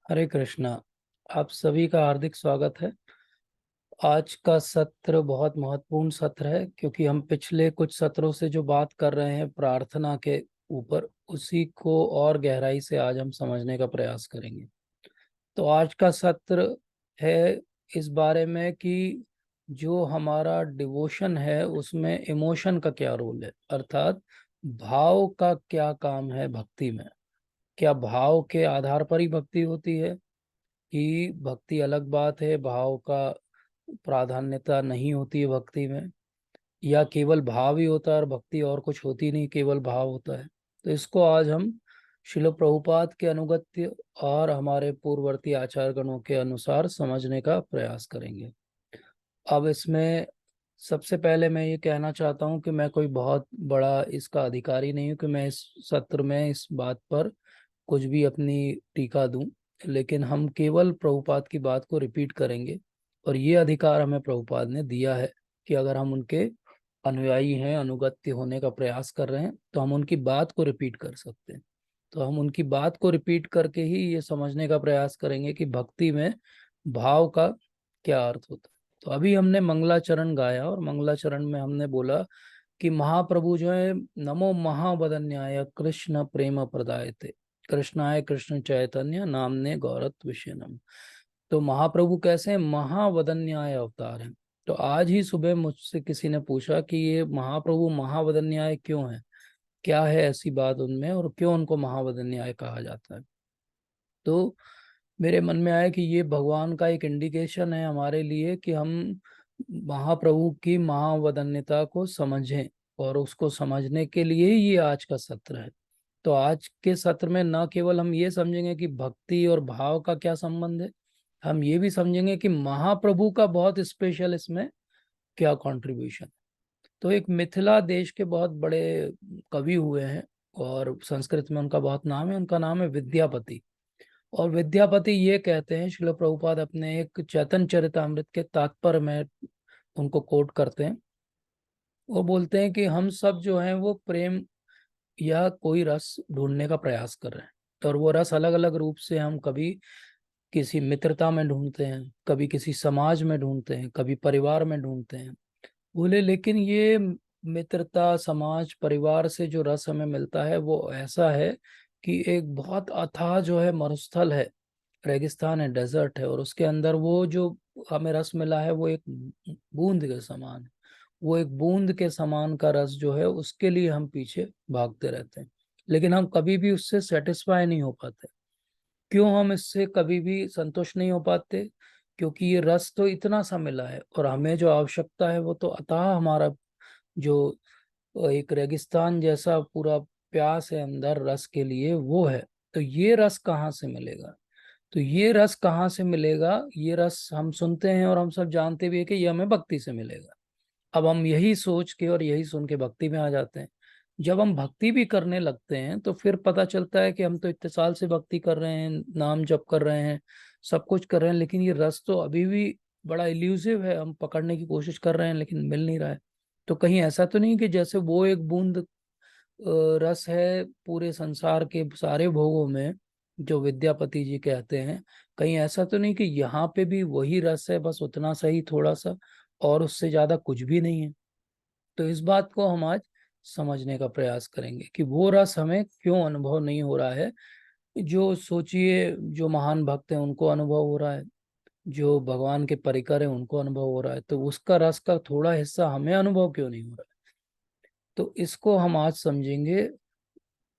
हरे कृष्णा। आप सभी का हार्दिक स्वागत है। आज का सत्र बहुत महत्वपूर्ण सत्र है क्योंकि हम पिछले कुछ सत्रों से जो बात कर रहे हैं प्रार्थना के ऊपर, उसी को और गहराई से आज हम समझने का प्रयास करेंगे। तो आज का सत्र है इस बारे में कि जो हमारा डिवोशन है उसमें इमोशन का क्या रोल है, अर्थात भाव का क्या काम है भक्ति में। क्या भाव के आधार पर ही भक्ति होती है कि भक्ति अलग बात है, भाव का प्राधान्यता नहीं होती है भक्ति में, या केवल भाव ही होता है और भक्ति और कुछ होती नहीं, केवल भाव होता है। तो इसको आज हम शिल प्रभुपाद के अनुगत्य और हमारे पूर्ववर्ती आचार्यगणों के अनुसार समझने का प्रयास करेंगे। अब इसमें सबसे पहले मैं ये कहना चाहता हूँ कि मैं कोई बहुत बड़ा इसका अधिकारी नहीं हूँ कि मैं इस सत्र में इस बात पर कुछ भी अपनी टीका दूं, लेकिन हम केवल प्रभुपाद की बात को रिपीट करेंगे। और ये अधिकार हमें प्रभुपाद ने दिया है कि अगर हम उनके अनुयायी हैं, अनुगत्य होने का प्रयास कर रहे हैं, तो हम उनकी बात को रिपीट कर सकते हैं। तो हम उनकी बात को रिपीट करके ही ये समझने का प्रयास करेंगे कि भक्ति में भाव का क्या अर्थ होता है। तो अभी हमने मंगलाचरण गाया और मंगलाचरण में हमने बोला कि महाप्रभु जो है नमो महावदन्याय कृष्ण प्रेम प्रदायते कृष्णाय कृष्ण चैतन्य नामने गौरत विषयनम। तो महाप्रभु कैसे हैं? महावदन्याय अवतार हैं। तो आज ही सुबह मुझसे किसी ने पूछा कि ये महाप्रभु महावदन्याय क्यों है, क्या है ऐसी बात उनमें और क्यों उनको महावदन्याय कहा जाता है। तो मेरे मन में आया कि ये भगवान का एक इंडिकेशन है हमारे लिए कि हम महाप्रभु की महावदन्यता को समझें, और उसको समझने के लिए ही ये आज का सत्र है। तो आज के सत्र में न केवल हम ये समझेंगे कि भक्ति और भाव का क्या संबंध है, हम ये भी समझेंगे कि महाप्रभु का बहुत स्पेशल इसमें क्या कंट्रीब्यूशन। तो एक मिथिला देश के बहुत बड़े कवि हुए हैं और संस्कृत में उनका बहुत नाम है, उनका नाम है विद्यापति। और विद्यापति ये कहते हैं, श्रील प्रभुपाद अपने एक चैतन्य चरितामृत के तात्पर्य में उनको कोट करते हैं। वो बोलते हैं कि हम सब जो हैं वो प्रेम या कोई रस ढूंढने का प्रयास कर रहे हैं, और वो रस अलग अलग रूप से हम कभी किसी मित्रता में ढूंढते हैं, कभी किसी समाज में ढूंढते हैं, कभी परिवार में ढूंढते हैं। बोले लेकिन ये मित्रता, समाज, परिवार से जो रस हमें मिलता है वो ऐसा है कि एक बहुत अथाह जो है मरुस्थल है, रेगिस्तान है, डेजर्ट है, और उसके अंदर वो जो हमें रस मिला है वो एक बूंद के समान है। वो एक बूंद के समान का रस जो है उसके लिए हम पीछे भागते रहते हैं, लेकिन हम कभी भी उससे सेटिस्फाई नहीं हो पाते। क्यों हम इससे कभी भी संतुष्ट नहीं हो पाते? क्योंकि ये रस तो इतना सा मिला है और हमें जो आवश्यकता है वो तो अथाह हमारा जो एक रेगिस्तान जैसा पूरा प्यास है अंदर रस के लिए, वो है। तो ये रस कहाँ से मिलेगा? तो ये रस कहाँ से मिलेगा? ये रस हम सुनते हैं और हम सब जानते भी है कि ये हमें भक्ति से मिलेगा। अब हम यही सोच के और यही सुन के भक्ति में आ जाते हैं। जब हम भक्ति भी करने लगते हैं तो फिर पता चलता है कि हम तो इतने साल से भक्ति कर रहे हैं, नाम जप कर रहे हैं, सब कुछ कर रहे हैं, लेकिन ये रस तो अभी भी बड़ा इल्यूसिव है। हम पकड़ने की कोशिश कर रहे हैं लेकिन मिल नहीं रहा है। तो कहीं ऐसा तो नहीं कि जैसे वो एक बूंद रस है पूरे संसार के सारे भोगों में, जो विद्यापति जी कहते हैं, कहीं ऐसा तो नहीं कि यहाँ पे भी वही रस है, बस उतना सा ही, थोड़ा सा, और उससे ज्यादा कुछ भी नहीं है। तो इस बात को हम आज समझने का प्रयास करेंगे कि वो रस हमें क्यों अनुभव नहीं हो रहा है। जो सोचिए, जो महान भक्त हैं उनको अनुभव हो रहा है, जो भगवान के परिकर हैं उनको अनुभव हो रहा है, तो उसका रस का थोड़ा हिस्सा हमें अनुभव क्यों नहीं हो रहा है? तो इसको हम आज समझेंगे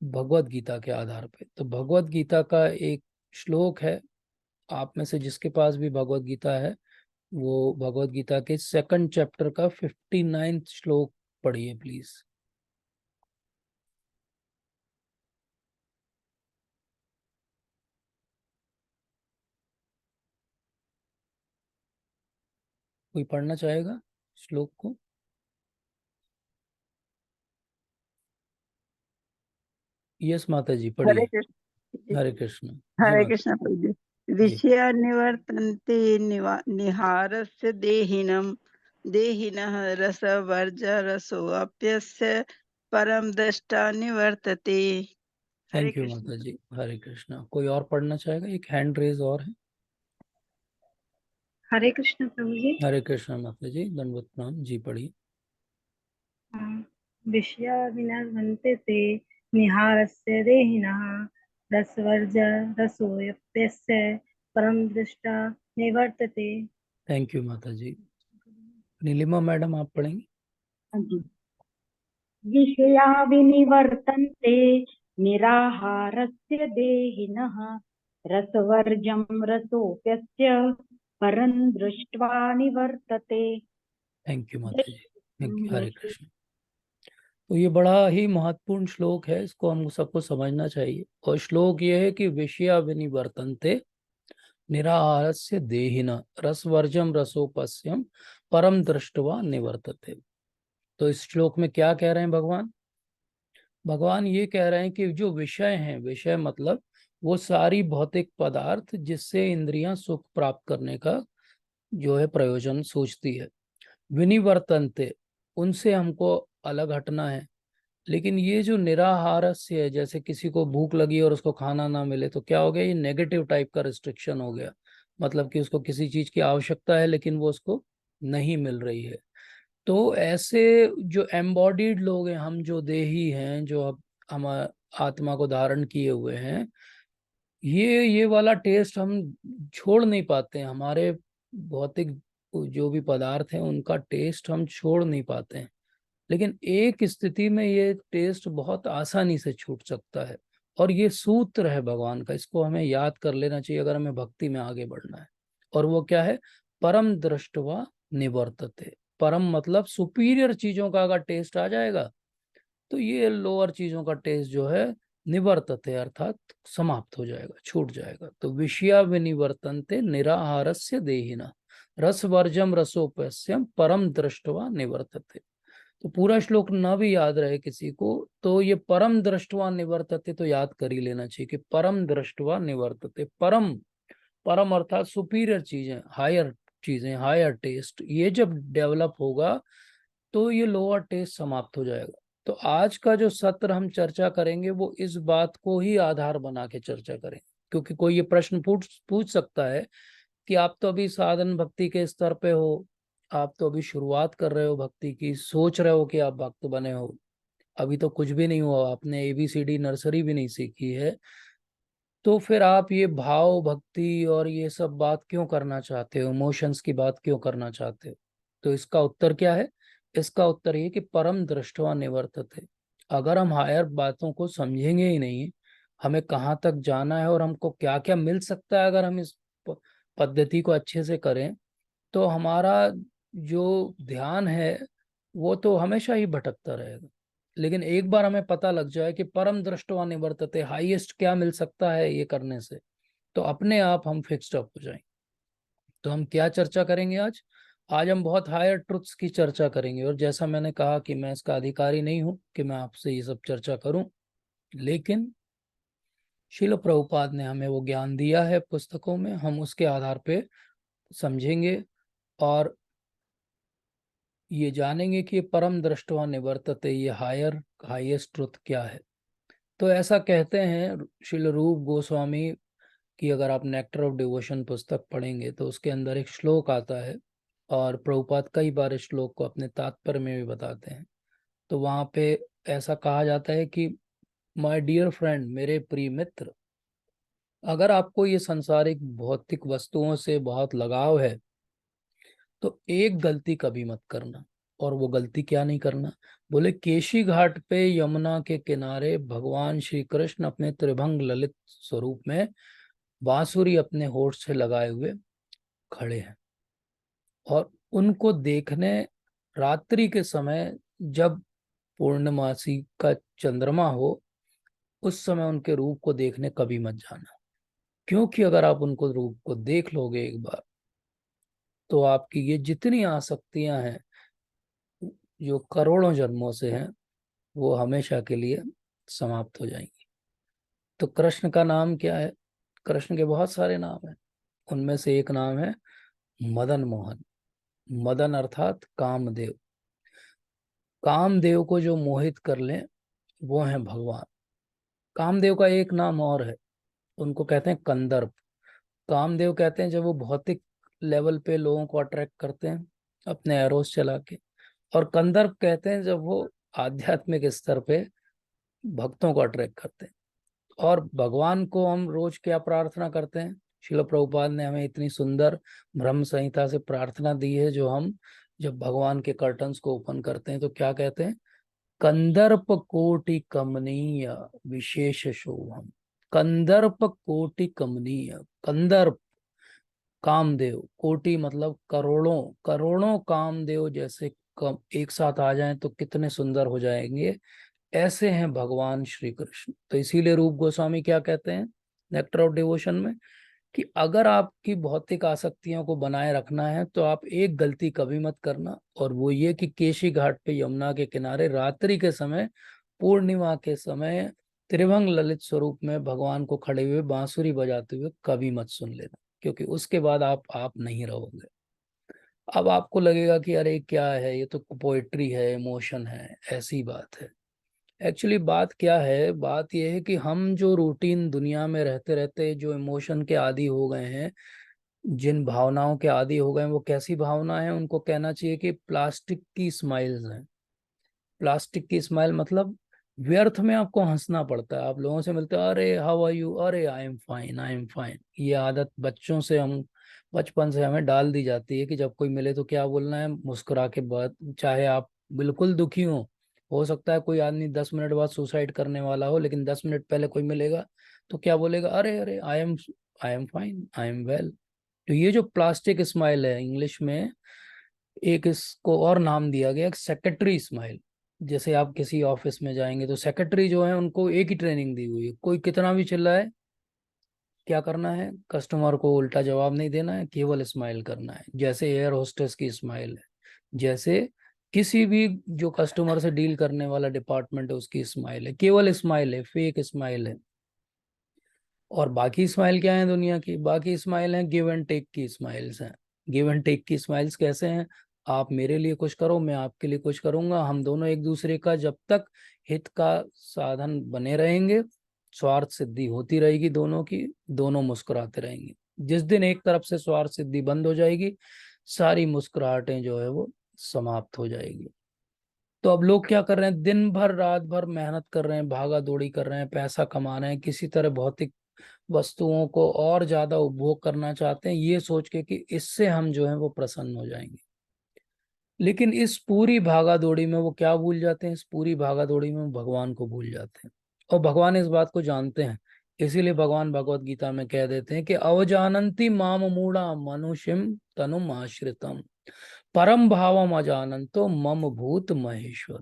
भगवत गीता के आधार पे। तो भगवत गीता का एक श्लोक है, आप में से जिसके पास भी भगवत गीता है वो भगवत गीता के सेकंड चैप्टर का 59 श्लोक पढ़िए प्लीज। कोई पढ़ना चाहेगा श्लोक को? यस माता जी, हरे पढ़िए। कृष्ण। हरे कृष्ण जी हरे माता कृष्ण प्रभु जी। जी। विषया निवर्तन्ते निहारस्य देहिनम् देहिनः रसवर्ज रसोऽप्यस्य परम दृष्टा निवर्तते। हरे थैंक यू कृष्ण। माता जी। हरे कृष्णा। कोई और पढ़ना चाहेगा? एक हैंड रेज और है। हरे कृष्ण प्रभु जी। हरे कृष्णा माता जी, दंडवत प्रणाम जी, पढ़िए। विषया विनर्मन्ते ते निहारस्य देहिनः रसवर्ज रसोऽप्यस्य परम दृष्टा निवर्तते। थैंक यू माता जी। नीलिमा मैडम, आप पढ़ेंगी? हाँ जी। विषया विनिवर्तन्ते निराहारस्य देहिनः रसवर्जं रसोऽप्यस्य परं दृष्ट्वा निवर्तते। थैंक यू जय माता जी। Thank Shri you. जय हरे श्री। कृष्ण। तो ये बड़ा ही महत्वपूर्ण श्लोक है, इसको हम सबको समझना चाहिए। और श्लोक ये है कि विषया विनिवर्तन्ते निराहारस्य देहिना रसवर्जम रसोपस्यम परम दृष्टवा निवर्तते। तो इस श्लोक में क्या कह रहे हैं भगवान? भगवान ये कह रहे हैं कि जो विषय हैं, विषय मतलब वो सारी भौतिक पदार्थ जिससे इंद्रियां सुख प्राप्त करने का जो है प्रयोजन सोचती है, विनिवर्तनते, उनसे हमको अलग हटना है। लेकिन ये जो निराहारस्य है, जैसे किसी को भूख लगी और उसको खाना ना मिले तो क्या हो गया? ये नेगेटिव टाइप का रिस्ट्रिक्शन हो गया। मतलब कि उसको किसी चीज की आवश्यकता है लेकिन वो उसको नहीं मिल रही है। तो ऐसे जो एम्बॉडीड लोग हैं, हम जो देही हैं, जो अब हम आत्मा को धारण किए हुए हैं, ये वाला टेस्ट हम छोड़ नहीं पाते हैं। हमारे भौतिक जो भी पदार्थ हैं उनका टेस्ट हम छोड़ नहीं पाते हैं। लेकिन एक स्थिति में ये टेस्ट बहुत आसानी से छूट सकता है। और ये सूत्र है भगवान का, इसको हमें याद कर लेना चाहिए अगर हमें भक्ति में आगे बढ़ना है। और वो क्या है? परम दृष्टवा निवर्तते। परम मतलब सुपीरियर चीजों का अगर टेस्ट आ जाएगा तो ये लोअर चीजों का टेस्ट जो है निवर्तते, अर्थात समाप्त हो जाएगा, छूट जाएगा। तो विषया विनिवर्तन्ते निराहारस्य देहिना रसवर्जम रसोपस्यम परम दृष्टवा निवर्तते। तो पूरा श्लोक ना भी याद रहे किसी को तो ये परम दृष्टवा निवर्तते तो याद कर ही लेना चाहिए कि परम दृष्टवा निवर्तते। परम, परम अर्थात सुपीरियर चीजें, हायर चीजें, हायर टेस्ट, ये जब डेवलप होगा तो ये लोअर टेस्ट समाप्त हो जाएगा। तो आज का जो सत्र हम चर्चा करेंगे वो इस बात को ही आधार बना के चर्चा करें। क्योंकि कोई ये प्रश्न पूछ पूछ सकता है कि आप तो अभी साधन भक्ति के स्तर पे हो, आप तो अभी शुरुआत कर रहे हो भक्ति की, सोच रहे हो कि आप भक्त बने हो, अभी तो कुछ भी नहीं हुआ, आपने ABCD नर्सरी भी नहीं सीखी है, तो फिर आप ये भाव भक्ति और ये सब बात क्यों करना चाहते हो, इमोशंस की बात क्यों करना चाहते हो? तो इसका उत्तर क्या है? इसका उत्तर ये कि परम दृष्टवा निवर्तते। अगर हम हायर बातों को समझेंगे ही नहीं, हमें कहाँ तक जाना है और हमको क्या क्या मिल सकता है अगर हम इस पद्धति को अच्छे से करें, तो हमारा जो ध्यान है वो तो हमेशा ही भटकता रहेगा। लेकिन एक बार हमें पता लग जाए कि परम दृष्टवा निवर्तते, हाईएस्ट क्या मिल सकता है ये करने से, तो अपने आप हम फिक्स्ड अप हो जाएंगे। तो हम क्या चर्चा करेंगे आज? आज हम बहुत हायर ट्रुथ्स की चर्चा करेंगे। और जैसा मैंने कहा कि मैं इसका अधिकारी नहीं हूं कि मैं आपसे ये सब चर्चा करूं, लेकिन शिल प्रभुपाद ने हमें वो ज्ञान दिया है पुस्तकों में, हम उसके आधार पे समझेंगे और ये जानेंगे कि परम दृष्टवा निवर्तते, ये हायर हाईएस्ट ट्रुथ क्या है। तो ऐसा कहते हैं श्रील रूप गोस्वामी की, अगर आप नेक्टर ऑफ डिवोशन पुस्तक पढ़ेंगे तो उसके अंदर एक श्लोक आता है और प्रभुपाद कई बार इस श्लोक को अपने तात्पर्य में भी बताते हैं। तो वहाँ पे ऐसा कहा जाता है कि माय डियर फ्रेंड, मेरे प्रिय मित्र, अगर आपको ये सांसारिक भौतिक वस्तुओं से बहुत लगाव है तो एक गलती कभी मत करना। और वो गलती क्या नहीं करना? बोले केशी घाट पे यमुना के किनारे भगवान श्री कृष्ण अपने त्रिभंग ललित स्वरूप में बांसुरी अपने होठ से लगाए हुए खड़े हैं। और उनको देखने रात्रि के समय, जब पूर्णमासी का चंद्रमा हो, उस समय उनके रूप को देखने कभी मत जाना। क्योंकि अगर आप उनको रूप को देख लोगे एक बार तो आपकी ये जितनी आसक्तियां हैं जो करोड़ों जन्मों से हैं वो हमेशा के लिए समाप्त हो जाएंगी। तो कृष्ण का नाम क्या है? कृष्ण के बहुत सारे नाम हैं, उनमें से एक नाम है मदन मोहन। मदन अर्थात कामदेव। कामदेव को जो मोहित कर ले वो है भगवान। कामदेव का एक नाम और है, उनको कहते हैं कंदर्प। कामदेव कहते हैं जब वो भौतिक लेवल पे लोगों को अट्रैक्ट करते हैं अपने एरोस चला के, और कंदर्प कहते हैं जब वो आध्यात्मिक स्तर पे भक्तों को अट्रैक्ट करते हैं। और भगवान को हम रोज क्या प्रार्थना करते हैं? श्रील प्रभुपाद ने हमें इतनी सुंदर ब्रह्म संहिता से प्रार्थना दी है, जो हम जब भगवान के कर्टन्स को ओपन करते हैं तो क्या कहते हैं? कंदर्प कोटि कमनीय विशेष शोभम। कंदर्प कोटि कमनीय। कंदर्प कामदेव, कोटि मतलब करोड़ों, करोड़ों कामदेव जैसे कम एक साथ आ जाएं तो कितने सुंदर हो जाएंगे, ऐसे हैं भगवान श्री कृष्ण। तो इसीलिए रूप गोस्वामी क्या कहते हैं नेक्टर ऑफ डिवोशन में, कि अगर आपकी भौतिक आसक्तियों को बनाए रखना है तो आप एक गलती कभी मत करना, और वो ये कि केशी घाट पे यमुना के किनारे रात्रि के समय, पूर्णिमा के समय त्रिभंग ललित स्वरूप में भगवान को खड़े हुए बांसुरी बजाते हुए कभी मत सुन लेना, क्योंकि उसके बाद आप नहीं रहोगे। अब आपको लगेगा कि अरे क्या है, ये तो पोएट्री है, इमोशन है, ऐसी बात है। एक्चुअली बात क्या है? बात यह है कि हम जो रूटीन दुनिया में रहते रहते जो इमोशन के आदी हो गए हैं, जिन भावनाओं के आदी हो गए हैं, वो कैसी भावना है? उनको कहना चाहिए कि प्लास्टिक की स्माइल्स हैं। प्लास्टिक की स्माइल मतलब व्यर्थ में आपको हंसना पड़ता है। आप लोगों से मिलते हो, अरे हाउ आर यू, अरे I am fine, I am fine. ये आदत बच्चों से हम बचपन से हमें डाल दी जाती है कि जब कोई मिले तो क्या बोलना है, मुस्कुरा के बाद, चाहे आप बिल्कुल दुखी हो सकता है कोई आदमी 10 मिनट बाद सुसाइड करने वाला हो, लेकिन 10 मिनट पहले कोई मिलेगा तो क्या बोलेगा? अरे अरे I am fine, I am well. तो ये जो प्लास्टिक स्माइल है, इंग्लिश में एक इसको और नाम दिया गया, सेक्रेटरी स्माइल। जैसे आप किसी ऑफिस में जाएंगे तो सेक्रेटरी जो है उनको एक ही ट्रेनिंग दी हुई है, कोई कितना भी चिल्लाए क्या करना है, कस्टमर को उल्टा जवाब नहीं देना है, केवल स्माइल करना है। जैसे एयर होस्टेस की स्माइल है, जैसे किसी भी जो कस्टमर से डील करने वाला डिपार्टमेंट है उसकी स्माइल है, केवल स्माइल है, फेक स्माइल है। और बाकी स्माइल क्या है दुनिया की? बाकी स्माइल है गिव एंड टेक की स्माइल्स हैं। गिव एंड टेक की स्माइल्स कैसे हैं? आप मेरे लिए कुछ करो, मैं आपके लिए कुछ करूंगा, हम दोनों एक दूसरे का जब तक हित का साधन बने रहेंगे, स्वार्थ सिद्धि होती रहेगी दोनों की, दोनों मुस्कुराते रहेंगे। जिस दिन एक तरफ से स्वार्थ सिद्धि बंद हो जाएगी, सारी मुस्कुराहटें जो है वो समाप्त हो जाएगी। तो अब लोग क्या कर रहे हैं? दिन भर रात भर मेहनत कर रहे हैं, भागा दौड़ी कर रहे हैं, पैसा कमा रहे हैं, किसी तरह भौतिक वस्तुओं को और ज्यादा उपभोग करना चाहते हैं, ये सोच के कि इससे हम जो है वो प्रसन्न हो जाएंगे। लेकिन इस पूरी भागा दौड़ी में वो क्या भूल जाते हैं? इस पूरी भागा दौड़ी में वो भगवान को भूल जाते हैं। और भगवान इस बात को जानते हैं, इसीलिए भगवान भगवत गीता में कह देते हैं कि अवजानंती माम मूढ़ा मनुष्यम तनुम आश्रितम परम भावम अजानंतो मम भूत महेश्वर।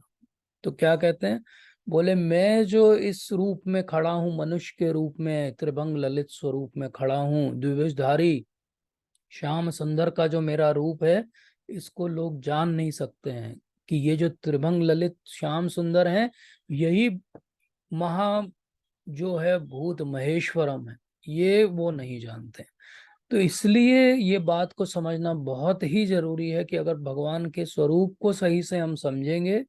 तो क्या कहते हैं? बोले मैं जो इस रूप में खड़ा हूं, मनुष्य के रूप में, त्रिभंग ललित स्वरूप में खड़ा हूं, द्विवेशधारी श्याम सुंदर का जो मेरा रूप है, इसको लोग जान नहीं सकते हैं कि ये जो त्रिभंग ललित श्याम सुंदर है, यही महा जो है भूत महेश्वरम है, ये वो नहीं जानते। तो इसलिए ये बात को समझना बहुत ही जरूरी है कि अगर भगवान के स्वरूप को सही से हम समझेंगे,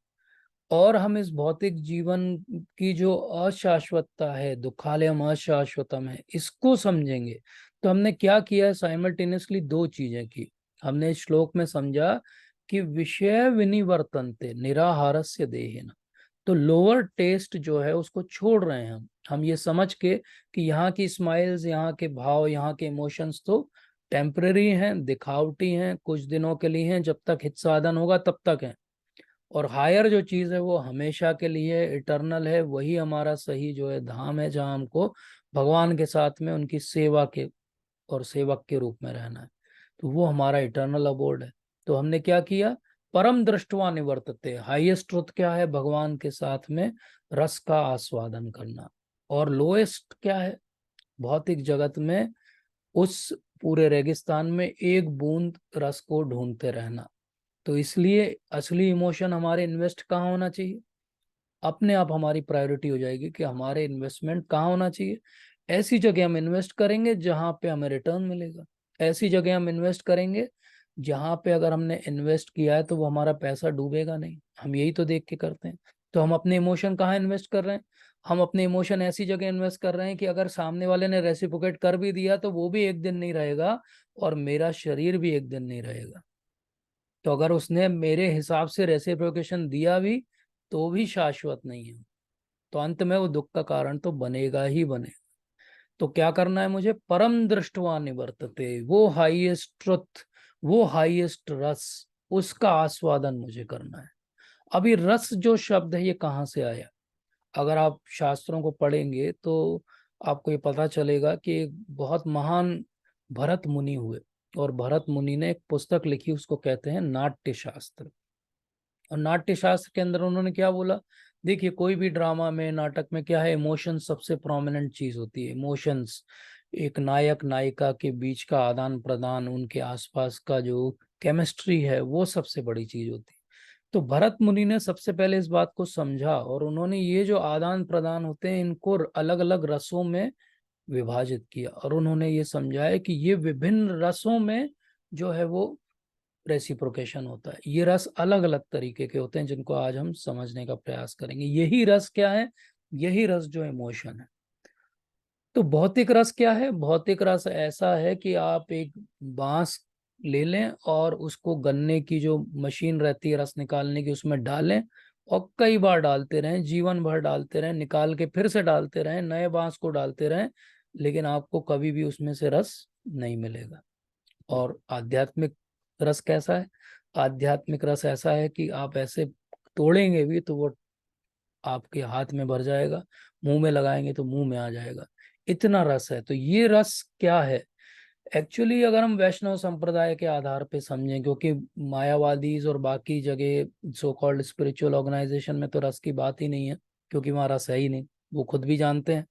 और हम इस भौतिक जीवन की जो अशाश्वतता है, दुखालयम अशाश्वतम है, इसको समझेंगे, तो हमने क्या किया है? साइमल्टेनियसली दो चीजें की। हमने इस श्लोक में समझा कि विषय विनिवर्तनते निराहारस्य देहिना। तो लोअर टेस्ट जो है उसको छोड़ रहे हैं हम ये समझ के कि यहाँ की स्माइल्स, यहाँ के भाव, यहाँ के इमोशंस तो टेम्पररी हैं, दिखावटी हैं, कुछ दिनों के लिए हैं, जब तक हित साधन होगा तब तक है। और हायर जो चीज है वो हमेशा के लिए इटर्नल है, वही हमारा सही जो है धाम है, जहाँ हमको भगवान के साथ में उनकी सेवा के और सेवक के रूप में रहना है। तो वो हमारा इटर्नल अबोर्ड है। तो हमने क्या किया? परम दृष्टवा निवर्तते, हाईएस्ट ट्रुथ क्या है? भगवान के साथ में रस का आस्वादन करना। और लोएस्ट क्या है भौतिक जगत में? उस पूरे रेगिस्तान में एक बूंद रस को ढूंढते रहना। तो इसलिए असली इमोशन हमारे इन्वेस्ट कहाँ होना चाहिए? अपने आप हमारी प्रायोरिटी हो जाएगी कि हमारे इन्वेस्टमेंट कहाँ होना चाहिए। ऐसी जगह हम इन्वेस्ट करेंगे जहां पे हमें रिटर्न मिलेगा। ऐसी जगह हम इन्वेस्ट करेंगे जहां पे अगर हमने इन्वेस्ट किया है तो वो हमारा पैसा डूबेगा नहीं। हम यही तो देख के करते हैं। तो हम अपने इमोशन कहाँ इन्वेस्ट कर रहे हैं? हम अपने इमोशन ऐसी जगह इन्वेस्ट कर रहे हैं कि अगर सामने वाले ने रेसिप्रोकेट कर भी दिया तो वो भी एक दिन नहीं रहेगा और मेरा शरीर भी एक दिन नहीं रहेगा। तो अगर उसने मेरे हिसाब से रेसिप्रोकेशन दिया भी तो भी शाश्वत नहीं है, तो अंत में वो दुख का कारण तो बनेगा ही बनेगा। तो क्या करना है मुझे? परम दृष्टवा निवर्तते, वो हाईएस्ट ट्रुथ, वो हाईएस्ट रस, उसका आस्वादन मुझे करना है। अभी रस जो शब्द है ये कहाँ से आया? अगर आप शास्त्रों को पढ़ेंगे तो आपको ये पता चलेगा कि एक बहुत महान भरत मुनि हुए और भरत मुनि ने एक पुस्तक लिखी, उसको कहते हैं नाट्य शास्त्र। और नाट्य शास्त्र के अंदर उन्होंने क्या बोला? देखिए, कोई भी ड्रामा में, नाटक में क्या है, इमोशंस सबसे प्रोमिनेंट चीज होती है। इमोशंस, एक नायक नायिका के बीच का आदान प्रदान, उनके आसपास का जो केमिस्ट्री है, वो सबसे बड़ी चीज होती है। तो भरत मुनि ने सबसे पहले इस बात को समझा और उन्होंने ये जो आदान प्रदान होते हैं इनको अलग अलग रसों में विभाजित किया और उन्होंने ये समझाया कि ये विभिन्न रसों में जो है वो रेसिप्रोकेशन होता है। ये रस अलग अलग तरीके के होते हैं जिनको आज हम समझने का प्रयास करेंगे। यही रस क्या है? यही रस जो इमोशन है। तो भौतिक रस क्या है? भौतिक रस ऐसा है कि आप एक बांस ले लें और उसको गन्ने की जो मशीन रहती है रस निकालने की, उसमें डालें और कई बार डालते रहें, जीवन भर डालते रहें, निकाल के फिर से डालते रहें, नए बांस को डालते रहें, लेकिन आपको कभी भी उसमें से रस नहीं मिलेगा। और आध्यात्मिक रस कैसा है? आध्यात्मिक रस ऐसा है कि आप ऐसे तोड़ेंगे भी तो वो आपके हाथ में भर जाएगा, मुंह में लगाएंगे तो मुंह में आ जाएगा, इतना रस है। तो ये रस क्या है? एक्चुअली अगर हम वैष्णव संप्रदाय के आधार पे समझें, क्योंकि मायावादी और बाकी जगह सो कॉल्ड स्पिरिचुअल ऑर्गेनाइजेशन में तो रस की बात ही नहीं है, क्योंकि वहाँ रस है ही नहीं। वो खुद भी जानते हैं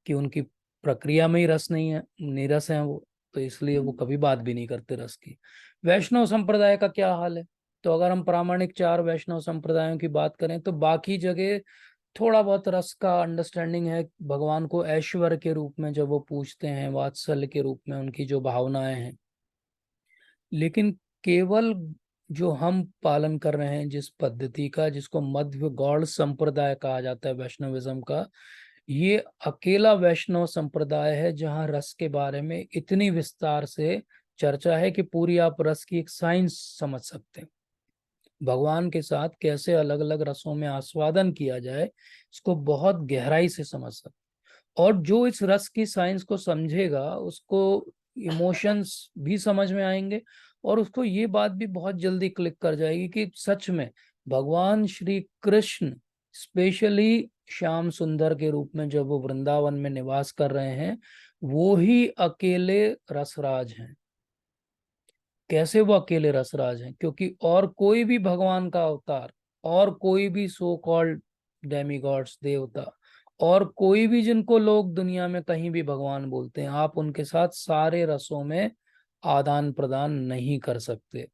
कि उनकी प्रक्रिया में ही रस नहीं है, नीरस है वो, तो इसलिए वो कभी बात भी नहीं करते रस की। वैष्णव संप्रदाय का क्या हाल है? तो अगर हम प्रामाणिक 4 वैष्णव संप्रदायों की बात करें तो बाकी जगह थोड़ा बहुत रस का अंडरस्टैंडिंग है। भगवान को ऐश्वर्य के रूप में जब वो पूछते हैं, वात्सल्य के रूप में उनकी जो भावनाएं हैं, लेकिन केवल जो हम पालन कर रहे हैं जिस पद्धति का, जिसको मध्व गौड़ संप्रदाय कहा जाता है वैष्णविज्म का, ये अकेला वैष्णव संप्रदाय है जहां रस के बारे में इतनी विस्तार से चर्चा है कि पूरी आप रस की एक साइंस समझ सकते हैं। भगवान के साथ कैसे अलग अलग रसों में आस्वादन किया जाए, इसको बहुत गहराई से समझ सकते हैं। और जो इस रस की साइंस को समझेगा उसको इमोशंस भी समझ में आएंगे और उसको ये बात भी बहुत जल्दी क्लिक कर जाएगी कि सच में भगवान श्री कृष्ण स्पेशली श्याम सुंदर के रूप में जब वो वृंदावन में निवास कर रहे हैं, वो ही अकेले रसराज हैं। कैसे वो अकेले रसराज हैं? क्योंकि और कोई भी भगवान का अवतार, और कोई भी सो कॉल्ड डेमीगॉड्स, देवता, और कोई भी जिनको लोग दुनिया में कहीं भी भगवान बोलते हैं, आप उनके साथ सारे रसों में आदान प्रदान नहीं कर सकते।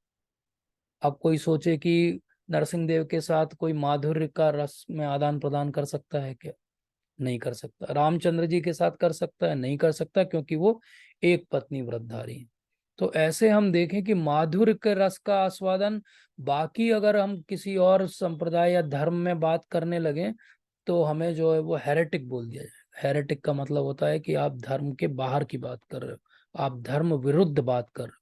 अब कोई सोचे कि नरसिंह देव के साथ कोई माधुर्य का रस में आदान प्रदान कर सकता है क्या? नहीं कर सकता। रामचंद्र जी के साथ कर सकता है? नहीं कर सकता, क्योंकि वो एक पत्नी व्रतधारी है। तो ऐसे हम देखें कि माधुर्य के रस का आस्वादन, बाकी अगर हम किसी और संप्रदाय या धर्म में बात करने लगे तो हमें जो है वो हेरेटिक बोल दिया जाएगा। हेरेटिक का मतलब होता है कि आप धर्म के बाहर की बात कर रहे हो, आप धर्म विरुद्ध बात कर रहे हो।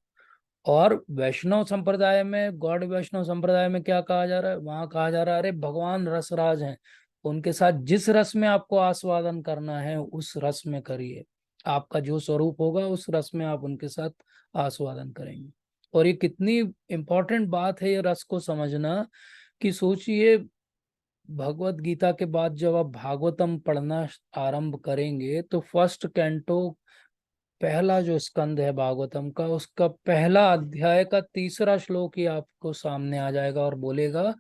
और वैष्णव संप्रदाय में, गौड़ वैष्णव संप्रदाय में क्या कहा जा रहा है? वहां कहा जा रहा है अरे भगवान रसराज हैं, उनके साथ जिस रस में आपको आस्वादन करना है उस रस में करिए, आपका जो स्वरूप होगा उस रस में आप उनके साथ आस्वादन करेंगे। और ये कितनी इम्पोर्टेंट बात है ये रस को समझना, कि सोचिए भगवत गीता के बाद जब आप भागवतम पढ़ना आरंभ करेंगे तो फर्स्ट कैंटो, पहला जो स्कंद है भागवतम का, उसका पहला अध्याय का 3रा श्लोक ही आपको सामने आ जाएगा और बोलेगा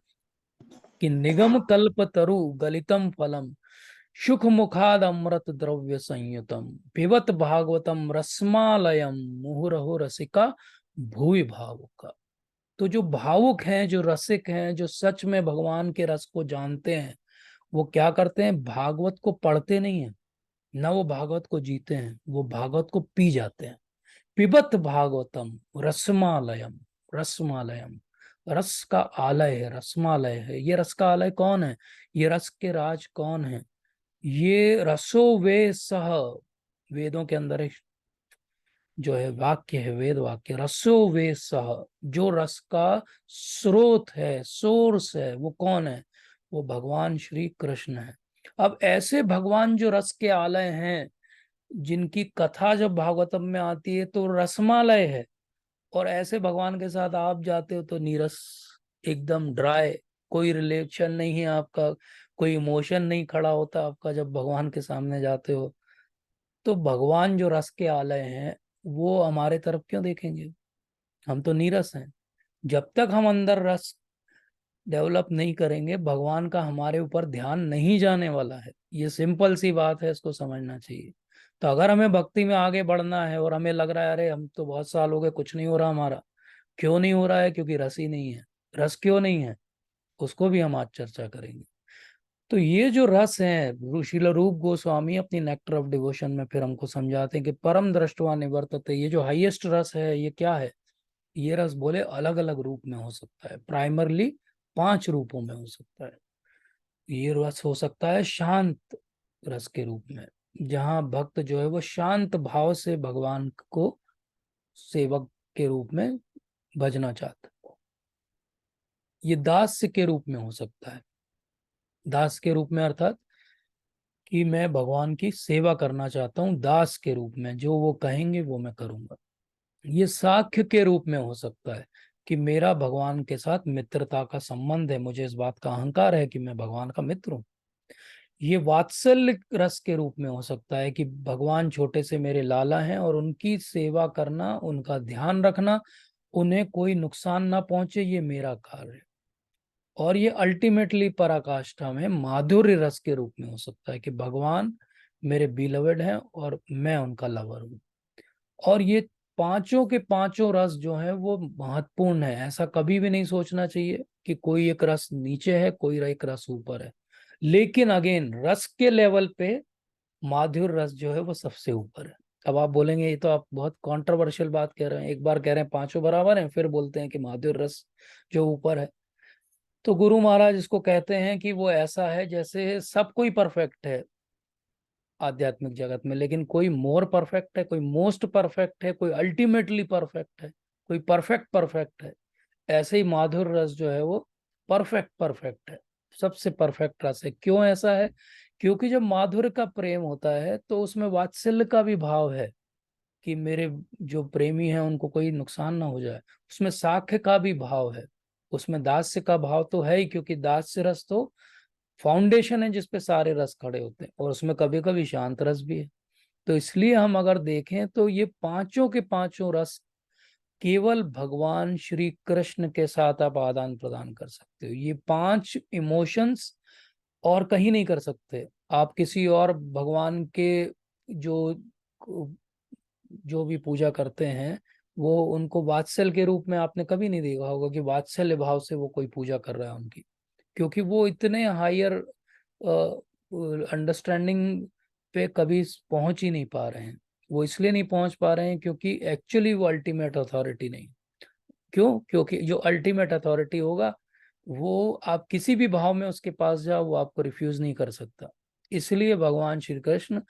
कि निगम कल्प तरु गलितम फलम सुख मुखाद अमृत द्रव्य संयुतम पिबत भागवतम रसमालयम मुहुरहु रसिका भूवि भावुका। तो जो भावुक हैं, जो रसिक हैं, जो सच में भगवान के रस को जानते हैं, वो क्या करते हैं? भागवत को पढ़ते नहीं है ना, वो भागवत को जीते हैं, वो भागवत को पी जाते हैं। पिबत भागवतम रसमालयम, रसमालयम, रस का आलय है, रसमालय है। ये रस का आलय कौन है? ये रस के राज कौन है? ये रसो वे सह, वेदों के अंदर एक जो है वाक्य है, वेद वाक्य, रसो वे सह, जो रस का स्रोत है, सोर्स है, वो कौन है? वो भगवान श्री कृष्ण है। अब ऐसे भगवान जो रस के आलय हैं, जिनकी कथा जब भागवतम में आती है तो रसमालय है, और ऐसे भगवान के साथ आप जाते हो तो नीरस, एकदम ड्राई, कोई रिलेशन नहीं है आपका, कोई इमोशन नहीं खड़ा होता आपका जब भगवान के सामने जाते हो। तो भगवान जो रस के आलय हैं वो हमारे तरफ क्यों देखेंगे? हम तो नीरस हैं। जब तक हम अंदर रस डेवलप नहीं करेंगे, भगवान का हमारे ऊपर ध्यान नहीं जाने वाला है। ये सिंपल सी बात है, इसको समझना चाहिए। तो अगर हमें भक्ति में आगे बढ़ना है और हमें लग रहा है अरे हम तो बहुत साल हो गए कुछ नहीं हो रहा हमारा, क्यों नहीं हो रहा है? क्योंकि रस ही नहीं है। रस क्यों नहीं है, उसको भी हम आज चर्चा करेंगे। तो ये जो रस है, ऋषिल रूप गोस्वामी अपनी नेक्टर ऑफ डिवोशन में फिर हमको समझाते हैं कि परम दृष्टवा निवर्तते, ये जो हाईएस्ट रस है ये क्या है? ये रस बोले अलग अलग रूप में हो सकता है, प्राइमरली 5 रूपों में हो सकता है। ये रस हो सकता है शांत रस के रूप में, जहाँ भक्त जो है वो शांत भाव से भगवान को सेवक के रूप में भजना चाहता है। ये दास्य के रूप में हो सकता है, दास के रूप में अर्थात कि मैं भगवान की सेवा करना चाहता हूँ दास के रूप में, जो वो कहेंगे वो मैं करूंगा। ये साख्य के रूप में हो सकता है कि मेरा भगवान के साथ मित्रता का संबंध है, मुझे इस बात का अहंकार है कि मैं भगवान का मित्र हूँ। ये वात्सल्य रस के रूप में हो सकता है कि भगवान छोटे से मेरे लाला हैं और उनकी सेवा करना, उनका ध्यान रखना, उन्हें कोई नुकसान ना पहुंचे, ये मेरा कार्य है। और ये अल्टीमेटली पराकाष्ठा में माधुर्य रस के रूप में हो सकता है कि भगवान मेरे बिलवेड हैं और मैं उनका लवर हूँ। और ये पांचों के पांचों रस जो है वो महत्वपूर्ण है। ऐसा कभी भी नहीं सोचना चाहिए कि कोई एक रस नीचे है, कोई एक रस ऊपर है। लेकिन अगेन रस के लेवल पे माधुर्य रस जो है वो सबसे ऊपर है। अब आप बोलेंगे ये तो आप बहुत कंट्रोवर्शियल बात कह रहे हैं, एक बार कह रहे हैं पांचों बराबर हैं, फिर बोलते हैं कि माधुर्य रस जो ऊपर है। तो गुरु महाराज इसको कहते हैं कि वो ऐसा है जैसे सब कोई परफेक्ट है आध्यात्मिक जगत में, लेकिन कोई मोर परफेक्ट है, कोई मोस्ट परफेक्ट है, कोई अल्टीमेटली परफेक्ट है, कोई परफेक्ट परफेक्ट है। ऐसे ही माधुर्य रस जो है वो परफेक्ट परफेक्ट है, सबसे परफेक्ट रस है। क्यों ऐसा है? क्योंकि जब माधुर्य का प्रेम होता है तो उसमें वात्सल्य का भी भाव है कि मेरे जो प्रेमी हैं उनको कोई नुकसान ना हो जाए। उसमें साख्य का भी भाव है, उसमें दास्य का भाव तो है ही, क्योंकि दास्य रस तो फाउंडेशन है जिसपे सारे रस खड़े होते हैं, और उसमें कभी कभी शांत रस भी है। तो इसलिए हम अगर देखें तो ये पांचों के पांचों रस केवल भगवान श्री कृष्ण के साथ आप आदान प्रदान कर सकते हो। ये 5 इमोशंस और कहीं नहीं कर सकते आप। किसी और भगवान के जो जो भी पूजा करते हैं, वो उनको वात्सल्य के रूप में आपने कभी नहीं देखा होगा कि वात्सल्य भाव से वो कोई पूजा कर रहा है उनकी, क्योंकि वो इतने हायर अंडरस्टैंडिंग पे कभी पहुंच ही नहीं पा रहे हैं। वो इसलिए नहीं पहुंच पा रहे हैं क्योंकि एक्चुअली वो अल्टीमेट अथॉरिटी नहीं। क्यों? क्योंकि जो अल्टीमेट अथॉरिटी होगा वो आप किसी भी भाव में उसके पास जाओ, वो आपको रिफ्यूज नहीं कर सकता। इसलिए भगवान श्री कृष्ण,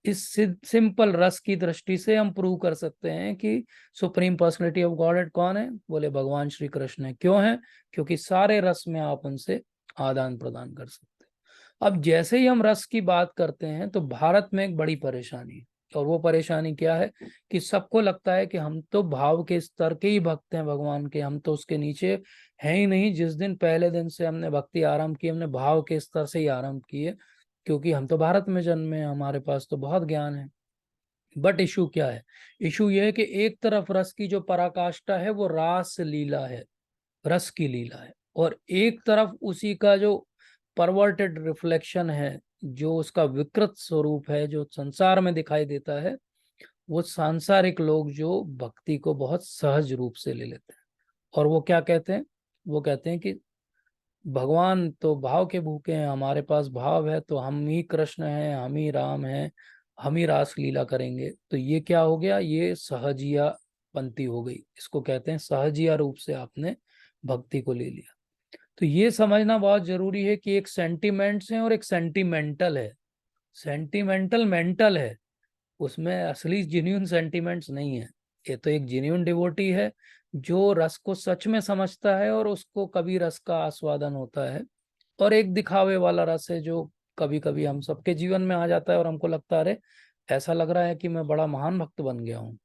इस सिंपल रस की दृष्टि से हम प्रूव कर सकते हैं कि सुप्रीम पर्सनैलिटी ऑफ गॉडहेड कौन है? बोले भगवान श्री कृष्ण है। क्यों है? क्योंकि सारे रस में आप उनसे आदान प्रदान कर सकते हैं। अब जैसे ही हम रस की बात करते हैं तो भारत में एक बड़ी परेशानी है, और वो परेशानी क्या है कि सबको लगता है कि हम तो भाव के स्तर के ही भक्त हैं भगवान के, हम तो उसके नीचे है ही नहीं। जिस दिन पहले दिन से हमने भक्ति आरंभ की, हमने भाव के स्तर से ही आरंभ की है, क्योंकि हम तो भारत में जन्मे हैं, हमारे पास तो बहुत ज्ञान है। बट इशू क्या है? इशू ये है कि एक तरफ रस की जो पराकाष्ठा है वो रास लीला है, रस की लीला है, और एक तरफ उसी का जो परवर्टेड रिफ्लेक्शन है, जो उसका विकृत स्वरूप है, जो संसार में दिखाई देता है, वो सांसारिक लोग जो भक्ति को बहुत सहज रूप से ले लेते हैं। और वो क्या कहते हैं? वो कहते हैं कि भगवान तो भाव के भूखे हैं, हमारे पास भाव है तो हम ही कृष्ण हैं, हम ही राम हैं, हम ही रास लीला करेंगे। तो ये क्या हो गया? ये सहजिया पंथी हो गई। इसको कहते हैं सहजिया रूप से आपने भक्ति को ले लिया। तो ये समझना बहुत जरूरी है कि एक सेंटिमेंट्स है और एक सेंटिमेंटल है। सेंटिमेंटल मेंटल है, उसमें असली जेन्युइन सेंटिमेंट्स नहीं है। ये तो एक जेन्युइन डिवोटी है जो रस को सच में समझता है और उसको कभी रस का आस्वादन होता है, और एक दिखावे वाला रस है जो कभी कभी हम सबके जीवन में आ जाता है और हमको लगता है अरे ऐसा लग रहा है कि मैं बड़ा महान भक्त बन गया हूँ,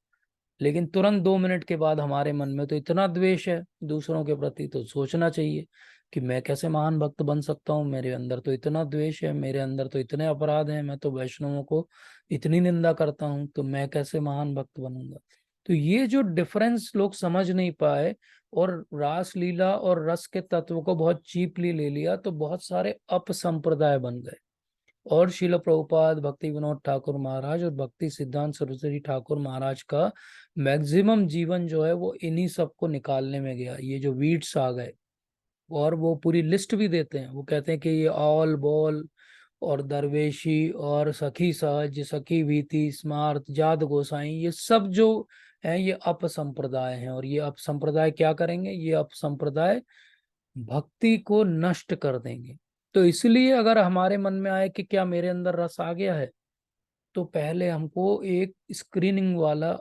लेकिन तुरंत 2 मिनट के बाद हमारे मन में तो इतना द्वेष है दूसरों के प्रति, तो सोचना चाहिए कि मैं कैसे महान भक्त बन सकता हूँ, मेरे अंदर तो इतना द्वेष है, मेरे अंदर तो इतने अपराध हैं, मैं तो वैष्णवों को इतनी निंदा करता हूँ, तो मैं कैसे महान भक्त बनूंगा। तो ये जो डिफरेंस लोग समझ नहीं पाए और रास लीला और रस के तत्व को बहुत चीपली ले लिया, तो बहुत सारे अपसंप्रदाय बन गए। और शिल प्रभुपाद, भक्ति विनोद ठाकुर महाराज और भक्ति सिद्धांत सरस्वती ठाकुर महाराज का मैक्सिमम जीवन जो है वो इन्हीं सब को निकालने में गया। ये जो वीड्स आ गए, और वो पूरी लिस्ट भी देते हैं, वो कहते हैं कि ये ऑल बॉल और दरवेशी और सखी सहज, सखी भीति, स्मार्त, जात गोसाई, ये सब जो है ये अपसंप्रदाय हैं। और ये अपसंप्रदाय क्या करेंगे? ये अपसंप्रदाय भक्ति को नष्ट कर देंगे। तो इसलिए अगर हमारे मन में आए कि क्या मेरे अंदर रस आ गया है, तो पहले हमको एक स्क्रीनिंग वाला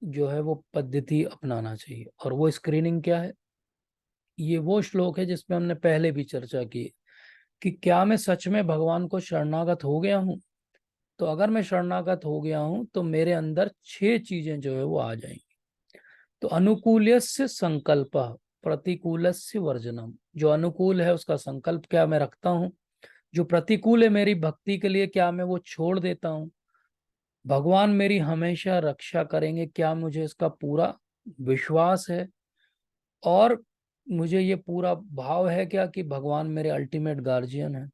जो है वो पद्धति अपनाना चाहिए। और वो स्क्रीनिंग क्या है? ये वो श्लोक है जिसमें हमने पहले भी चर्चा की कि क्या मैं सच में भगवान को शरणागत हो गया हूं। तो अगर मैं शरणागत हो गया हूं तो मेरे अंदर 6 चीजें जो है वो आ जाएंगी। तो अनुकूल्यस्य संकल्प, प्रतिकूलस्य वर्जनम। जो अनुकूल है उसका संकल्प क्या मैं रखता हूँ, जो प्रतिकूल है मेरी भक्ति के लिए क्या मैं वो छोड़ देता हूँ, भगवान मेरी हमेशा रक्षा करेंगे क्या मुझे इसका पूरा विश्वास है, और मुझे ये पूरा भाव है क्या कि भगवान मेरे अल्टीमेट गार्जियन है,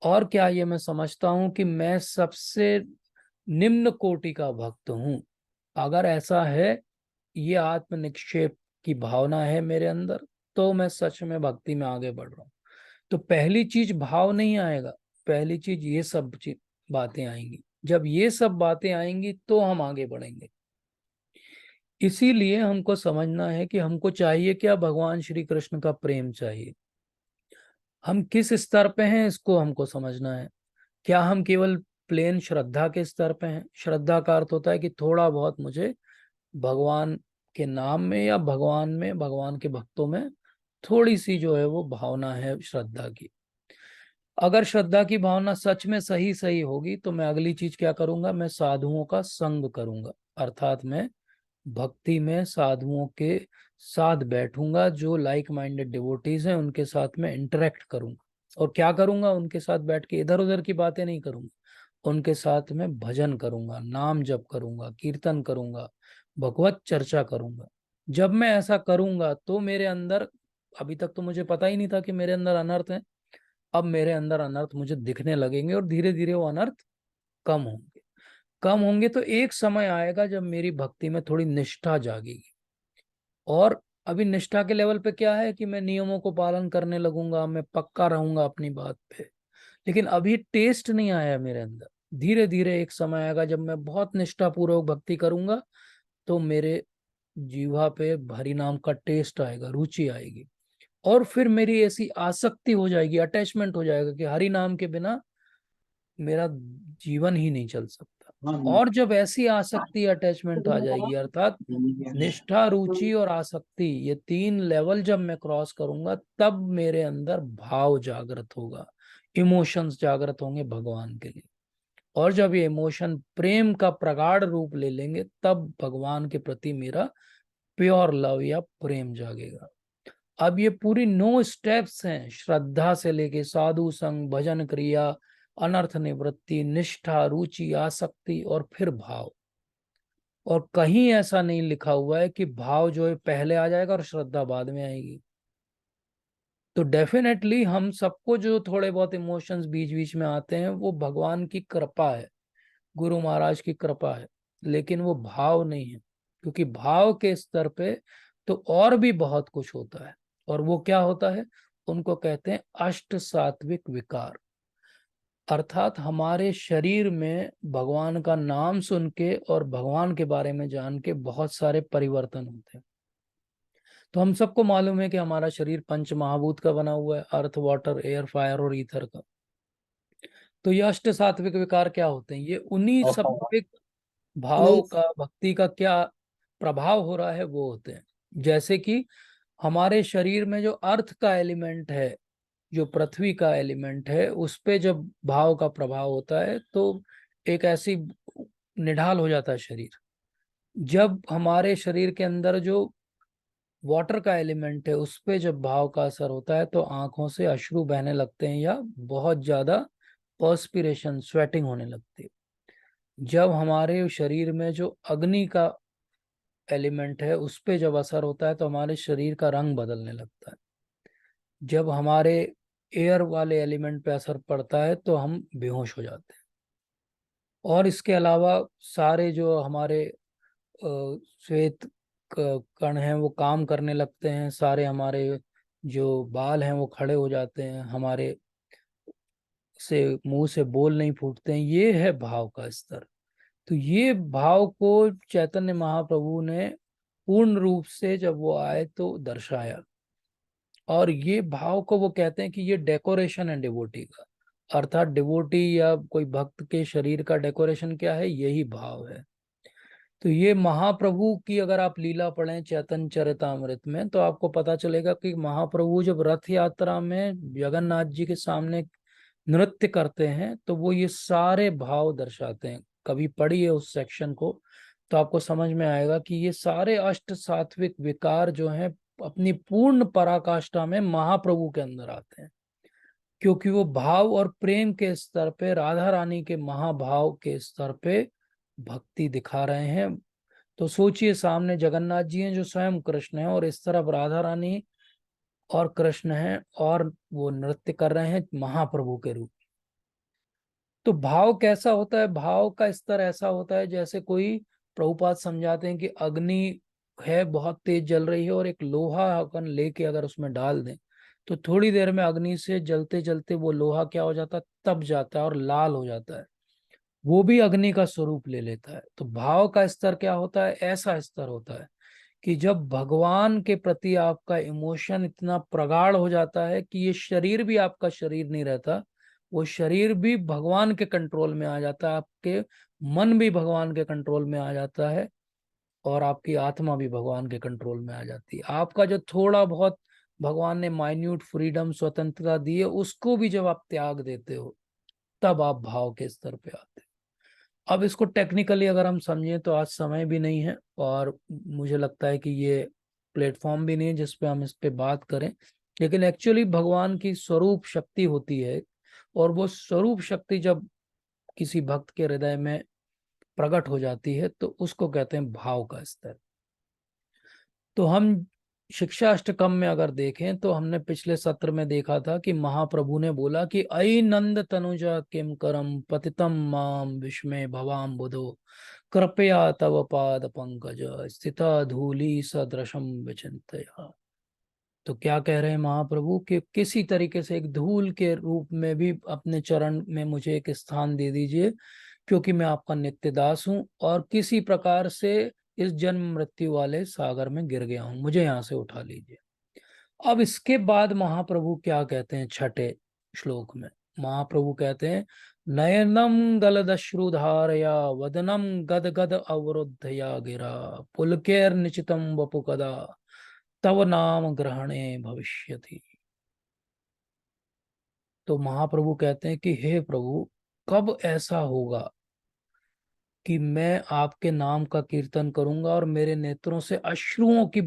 और क्या ये मैं समझता हूँ कि मैं सबसे निम्न कोटि का भक्त हूँ। अगर ऐसा है, ये आत्म निक्षेप की भावना है मेरे अंदर, तो मैं सच में भक्ति में आगे बढ़ रहा हूँ। तो पहली चीज भाव नहीं आएगा, पहली चीज ये सब बातें आएंगी। जब ये सब बातें आएंगी तो हम आगे बढ़ेंगे। इसीलिए हमको समझना है कि हमको चाहिए क्या? भगवान श्री कृष्ण का प्रेम चाहिए। हम किस स्तर पे हैं इसको हमको समझना है। क्या हम केवल प्लेन श्रद्धा के स्तर पे हैं? श्रद्धा का अर्थ होता है कि थोड़ा बहुत मुझे भगवान के नाम में या भगवान में, भगवान के भक्तों में थोड़ी सी जो है वो भावना है श्रद्धा की। अगर श्रद्धा की भावना सच में सही सही होगी तो मैं अगली चीज क्या करूंगा? मैं साधुओं का संग करूंगा, अर्थात मैं भक्ति में साधुओं के साथ बैठूंगा, जो लाइक माइंडेड डिवोटीज हैं उनके साथ में इंटरेक्ट करूंगा। और क्या करूंगा? उनके साथ बैठ के इधर उधर की बातें नहीं करूंगा, उनके साथ में भजन करूंगा, नाम जप करूंगा, कीर्तन करूंगा, भगवत चर्चा करूंगा। जब मैं ऐसा करूंगा तो मेरे अंदर, अभी तक तो मुझे पता ही नहीं था कि मेरे अंदर अनर्थ है, अब मेरे अंदर अनर्थ मुझे दिखने लगेंगे और धीरे धीरे वो अनर्थ कम होंगे। कम होंगे तो एक समय आएगा जब मेरी भक्ति में थोड़ी निष्ठा जागेगी। और अभी निष्ठा के लेवल पे क्या है कि मैं नियमों को पालन करने लगूंगा, मैं पक्का रहूंगा अपनी बात पे, लेकिन अभी टेस्ट नहीं आया मेरे अंदर। धीरे धीरे एक समय आएगा जब मैं बहुत निष्ठापूर्वक भक्ति करूंगा तो मेरे जीवा पे हरि नाम का टेस्ट आएगा, रुचि आएगी, और फिर मेरी ऐसी आसक्ति हो जाएगी, अटैचमेंट हो जाएगा कि हरि नाम के बिना मेरा जीवन ही नहीं चल सकता। और जब ऐसी आसक्ति, अटैचमेंट आ जाएगी, अर्थात निष्ठा, रुचि और आसक्ति, ये 3 लेवल जब मैं क्रॉस करूंगा तब मेरे अंदर भाव जागृत होगा, इमोशंस जागृत होंगे भगवान के लिए। और जब ये इमोशन प्रेम का प्रगाढ़ रूप ले लेंगे तब भगवान के प्रति मेरा प्योर लव या प्रेम जागेगा। अब ये पूरी 9 स्टेप्स हैं, श्रद्धा से लेके साधु संग, भजन क्रिया, अनर्थ निवृत्ति, निष्ठा, रुचि, आसक्ति और फिर भाव। और कहीं ऐसा नहीं लिखा हुआ है कि भाव जो है पहले आ जाएगा और श्रद्धा बाद में आएगी। तो डेफिनेटली हम सबको जो थोड़े बहुत इमोशंस बीच बीच में आते हैं वो भगवान की कृपा है, गुरु महाराज की कृपा है, लेकिन वो भाव नहीं है। क्योंकि भाव के स्तर पे तो और भी बहुत कुछ होता है, और वो क्या होता है? उनको कहते हैं अष्ट सात्विक विकार। अर्थात हमारे शरीर में भगवान का नाम सुन के और भगवान के बारे में जान के बहुत सारे परिवर्तन होते हैं। तो हम सबको मालूम है कि हमारा शरीर पंच महाभूत का बना हुआ है, अर्थ, वाटर, एयर, फायर और ईथर का। तो ये अष्ट सात्विक विकार क्या होते हैं? ये उन्हीं सात्विक भाव का, भक्ति का क्या प्रभाव हो रहा है वो होते हैं। जैसे कि हमारे शरीर में जो अर्थ का एलिमेंट है, जो पृथ्वी का एलिमेंट है, उस पे जब भाव का प्रभाव होता है तो एक ऐसी निढाल हो जाता है शरीर। जब हमारे शरीर के अंदर जो वाटर का एलिमेंट है उस पे जब भाव का असर होता है तो आंखों से अश्रु बहने लगते हैं या बहुत ज्यादा पर्सपिरेशन, स्वेटिंग होने लगती है। जब हमारे शरीर में जो अग्नि का एलिमेंट है उस पे जब असर होता है तो हमारे शरीर का रंग बदलने लगता है। जब हमारे एयर वाले एलिमेंट पे असर पड़ता है तो हम बेहोश हो जाते हैं। और इसके अलावा सारे जो हमारे श्वेत कण हैं वो काम करने लगते हैं, सारे हमारे जो बाल हैं वो खड़े हो जाते हैं, हमारे से मुंह से बोल नहीं फूटते हैं। ये है भाव का स्तर। तो ये भाव को चैतन्य महाप्रभु ने पूर्ण रूप से जब वो आए तो दर्शाया। और ये भाव को वो कहते हैं कि ये डेकोरेशन है डिवोटी का। अर्थात डिवोटी या कोई भक्त के शरीर का डेकोरेशन क्या है? यही भाव है। तो ये महाप्रभु की अगर आप लीला पढ़ें चैतन्य चरितामृत में तो आपको पता चलेगा कि महाप्रभु जब रथ यात्रा में जगन्नाथ जी के सामने नृत्य करते हैं तो वो ये सारे भाव दर्शाते हैं। कभी पढ़िए उस सेक्शन को तो आपको समझ में आएगा कि ये सारे अष्ट सात्विक विकार जो हैं अपनी पूर्ण पराकाष्ठा में महाप्रभु के अंदर आते हैं, क्योंकि वो भाव और प्रेम के स्तर पे, राधा रानी के महाभाव के स्तर पे भक्ति दिखा रहे हैं। तो सोचिए, सामने जगन्नाथ जी हैं जो स्वयं कृष्ण हैं और इस तरफ राधा रानी और कृष्ण हैं और वो नृत्य कर रहे हैं महाप्रभु के रूप। तो भाव कैसा होता है? भाव का स्तर ऐसा होता है जैसे कोई, प्रभुपाद समझाते हैं कि अग्नि है, बहुत तेज जल रही है और एक लोहा अपन लेके अगर उसमें डाल दें तो थोड़ी देर में अग्नि से जलते जलते वो लोहा क्या हो जाता है? तप जाता है और लाल हो जाता है। वो भी अग्नि का स्वरूप ले लेता है। तो भाव का स्तर क्या होता है? ऐसा स्तर होता है कि जब भगवान के प्रति आपका इमोशन इतना प्रगाढ़ हो जाता है कि ये शरीर भी आपका शरीर नहीं रहता, वो शरीर भी भगवान के कंट्रोल में आ जाता है, आपके मन भी भगवान के कंट्रोल में आ जाता है और आपकी आत्मा भी भगवान के कंट्रोल में आ जाती है। आपका जो थोड़ा बहुत भगवान ने माइन्यूट फ्रीडम, स्वतंत्रता दी है, उसको भी जब आप त्याग देते हो तब आप भाव के स्तर पे आते हो। अब इसको टेक्निकली अगर हम समझें तो आज समय भी नहीं है और मुझे लगता है कि ये प्लेटफॉर्म भी नहीं है जिस पे हम इस पे बात करें। लेकिन एक्चुअली भगवान की स्वरूप शक्ति होती है और वो स्वरूप शक्ति जब किसी भक्त के हृदय में प्रकट हो जाती है तो उसको कहते हैं भाव का स्तर। तो हम शिक्षा अष्टकम में अगर देखें तो हमने पिछले सत्र में देखा था कि महाप्रभु ने बोला कि अयि नंद तनुजा किम करम पतितम माम विस्मय भवाम बुधो कृपया तव पाद पंकज स्थिता धूलि सदृशम विचिंतया। तो क्या कह रहे हैं महाप्रभु कि किसी तरीके से एक धूल के रूप में भी अपने चरण में मुझे एक स्थान दे दीजिए, क्योंकि मैं आपका नित्य दास हूं और किसी प्रकार से इस जन्म मृत्यु वाले सागर में गिर गया हूं, मुझे यहां से उठा लीजिए। अब इसके बाद महाप्रभु क्या कहते हैं? छठे श्लोक में महाप्रभु कहते हैं, नयनम गलदश्रुधारया वदनम गद गद अवरुद्धया गिरा पुलकेर निचितम वपु कदा तव नाम ग्रहणे भविष्यति। तो महाप्रभु कहते हैं कि हे प्रभु, कब ऐसा होगा कि मैं आपके नाम का कीर्तन करूंगा और मेरे नेत्रों से अश्रुओं की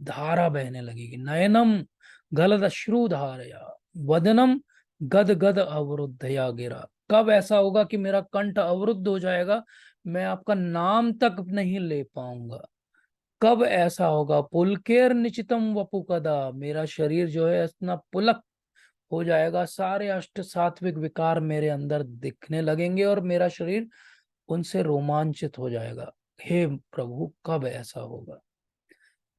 धारा बहने लगेगी। नयनम गलद अश्रु धारया वदनम गद गद अवरुद्धया गिरा। कब ऐसा होगा कि मेरा कंठ अवरुद्ध हो जाएगा, मैं आपका नाम तक नहीं ले पाऊंगा। कब ऐसा होगा? पुलकेर निचितम वपुकदा, मेरा शरीर जो है इतना पुलक हो जाएगा, सारे अष्ट सात्विक विकार मेरे अंदर दिखने लगेंगे और मेरा शरीर उनसे रोमांचित हो जाएगा। हे प्रभु, कब ऐसा होगा?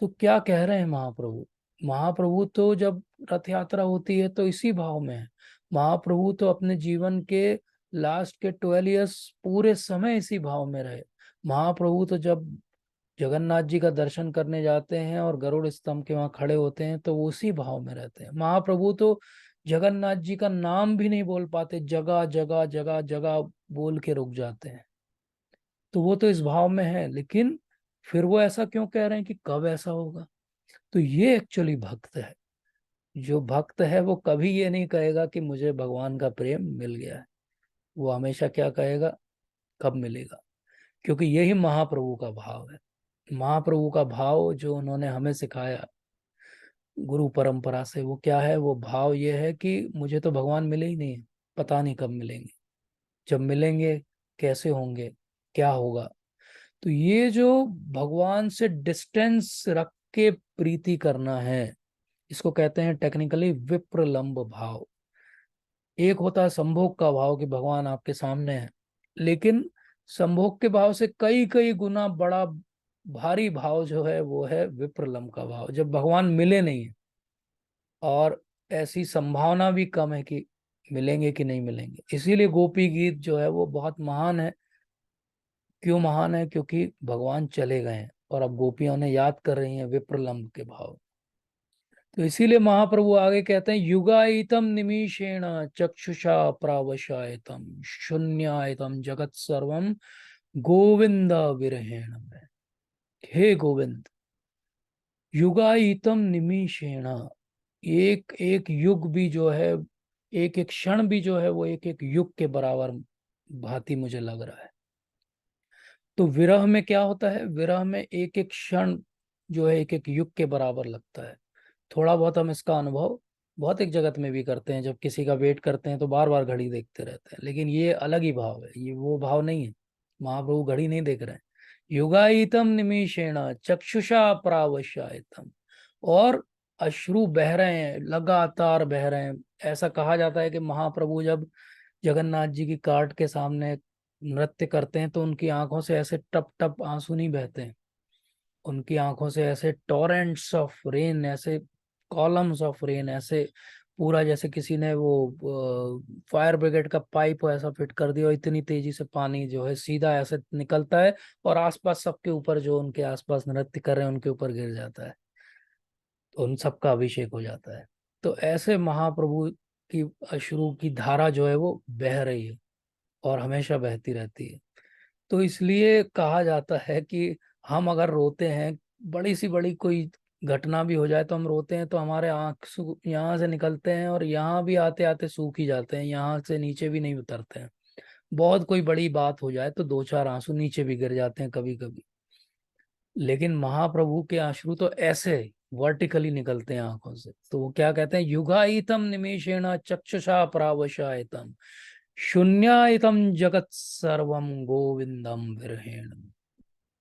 तो क्या कह रहे हैं महाप्रभु? महाप्रभु तो जब रथ यात्रा होती है तो इसी भाव में है। महाप्रभु तो अपने जीवन के लास्ट के 12 ईयर्स पूरे समय इसी भाव में रहे। महाप्रभु तो जब जगन्नाथ जी का दर्शन करने जाते हैं और गरुड़ स्तंभ के वहां खड़े होते हैं तो वो उसी भाव में रहते हैं। महाप्रभु तो जगन्नाथ जी का नाम भी नहीं बोल पाते, जगह जगह जगह जगह बोल के रुक जाते हैं। तो वो तो इस भाव में है, लेकिन फिर वो ऐसा क्यों कह रहे हैं कि कब ऐसा होगा? तो ये एक्चुअली भक्त है। जो भक्त है वो कभी ये नहीं कहेगा कि मुझे भगवान का प्रेम मिल गया है। वो हमेशा क्या कहेगा, कब मिलेगा? क्योंकि यही महाप्रभु का भाव है। महाप्रभु का भाव जो उन्होंने हमें सिखाया गुरु परंपरा से, वो क्या है? वो भाव ये है कि मुझे तो भगवान मिले ही नहीं, पता नहीं कब मिलेंगे, जब मिलेंगे कैसे होंगे, क्या होगा। तो ये जो भगवान से डिस्टेंस रख के प्रीति करना है, इसको कहते हैं टेक्निकली विप्रलंब भाव। एक होता है संभोग का भाव कि भगवान आपके सामने है, लेकिन संभोग के भाव से कई कई गुना बड़ा भारी भाव जो है वो है विप्रलंब का भाव, जब भगवान मिले नहीं है और ऐसी संभावना भी कम है कि मिलेंगे कि नहीं मिलेंगे। इसीलिए गोपी गीत जो है वो बहुत महान है। क्यों महान है? क्योंकि भगवान चले गए हैं और अब गोपियां उन्हें याद कर रही हैं विप्रलंब के भाव। तो इसीलिए महाप्रभु आगे कहते हैं, युगायतम निमीषेण चक्षुषा प्रावशायतम शून्यायतम जगत सर्वम गोविंद विरहेण में। हे गोविंद, युगायतम निमीषेण, एक एक युग भी जो है, एक एक क्षण भी जो है वो एक एक युग के बराबर भांति मुझे लग रहा है। तो विरह में क्या होता है? विरह में एक एक क्षण जो है एक एक युग के बराबर लगता है। थोड़ा बहुत हम इसका अनुभव बहुत एक जगत में भी करते हैं, जब किसी का वेट करते हैं तो बार बार घड़ी देखते रहते हैं, लेकिन ये अलग ही भाव है, ये वो भाव नहीं है। महाप्रभु घड़ी नहीं देख रहे हैं। युगायतम निमीषेण चक्षुषा प्रावशायतम, और अश्रु बह रहे हैं, लगातार बह रहे हैं। ऐसा कहा जाता है कि महाप्रभु जब जगन्नाथ जी की काट के सामने नृत्य करते हैं तो उनकी आंखों से ऐसे टप टप आंसू नहीं बहते हैं, उनकी आंखों से ऐसे टॉरेंट्स ऑफ रेन, ऐसे कॉलम्स ऑफ रेन, ऐसे पूरा जैसे किसी ने वो फायर ब्रिगेड का पाइप ऐसा फिट कर दिया और इतनी तेजी से पानी जो है सीधा ऐसे निकलता है और आसपास सबके ऊपर, जो उनके आसपास नृत्य कर रहे हैं उनके ऊपर गिर जाता है, तो उन सबका अभिषेक हो जाता है। तो ऐसे महाप्रभु की अश्रु की धारा जो है वो बह रही है और हमेशा बहती रहती है। तो इसलिए कहा जाता है कि हम अगर रोते हैं, बड़ी सी बड़ी कोई घटना भी हो जाए तो हम रोते हैं, तो हमारे आंसू यहाँ से निकलते हैं और यहाँ भी आते आते सूख ही जाते हैं, यहाँ से नीचे भी नहीं उतरते हैं। बहुत कोई बड़ी बात हो जाए तो दो चार आंसू नीचे भी गिर जाते हैं कभी कभी, लेकिन महाप्रभु के अश्रु तो ऐसे वर्टिकली निकलते हैं आंखों से। तो वो क्या कहते हैं, युगायतम निमेषेण चक्षुषा प्रावशायतम शून्यायतम जगत सर्वम गोविंदम विरहेण।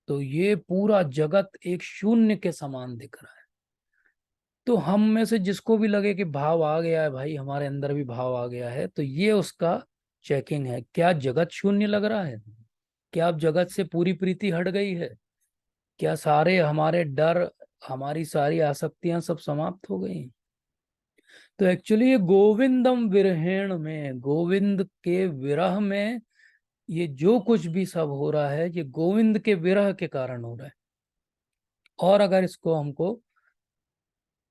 तो ये पूरा जगत एक शून्य के समान दिख रहा है। तो हम में से जिसको भी लगे कि भाव आ गया है, भाई हमारे अंदर भी भाव आ गया है, तो ये उसका चेकिंग है। क्या जगत शून्य लग रहा है? क्या अब जगत से पूरी प्रीति हट गई है? क्या सारे हमारे डर, हमारी सारी आसक्तियां सब समाप्त हो गई? तो एक्चुअली ये गोविंदम विरहेण में, गोविंद के विरह में, ये जो कुछ भी सब हो रहा है ये गोविंद के विरह के कारण हो रहा है। और अगर इसको हमको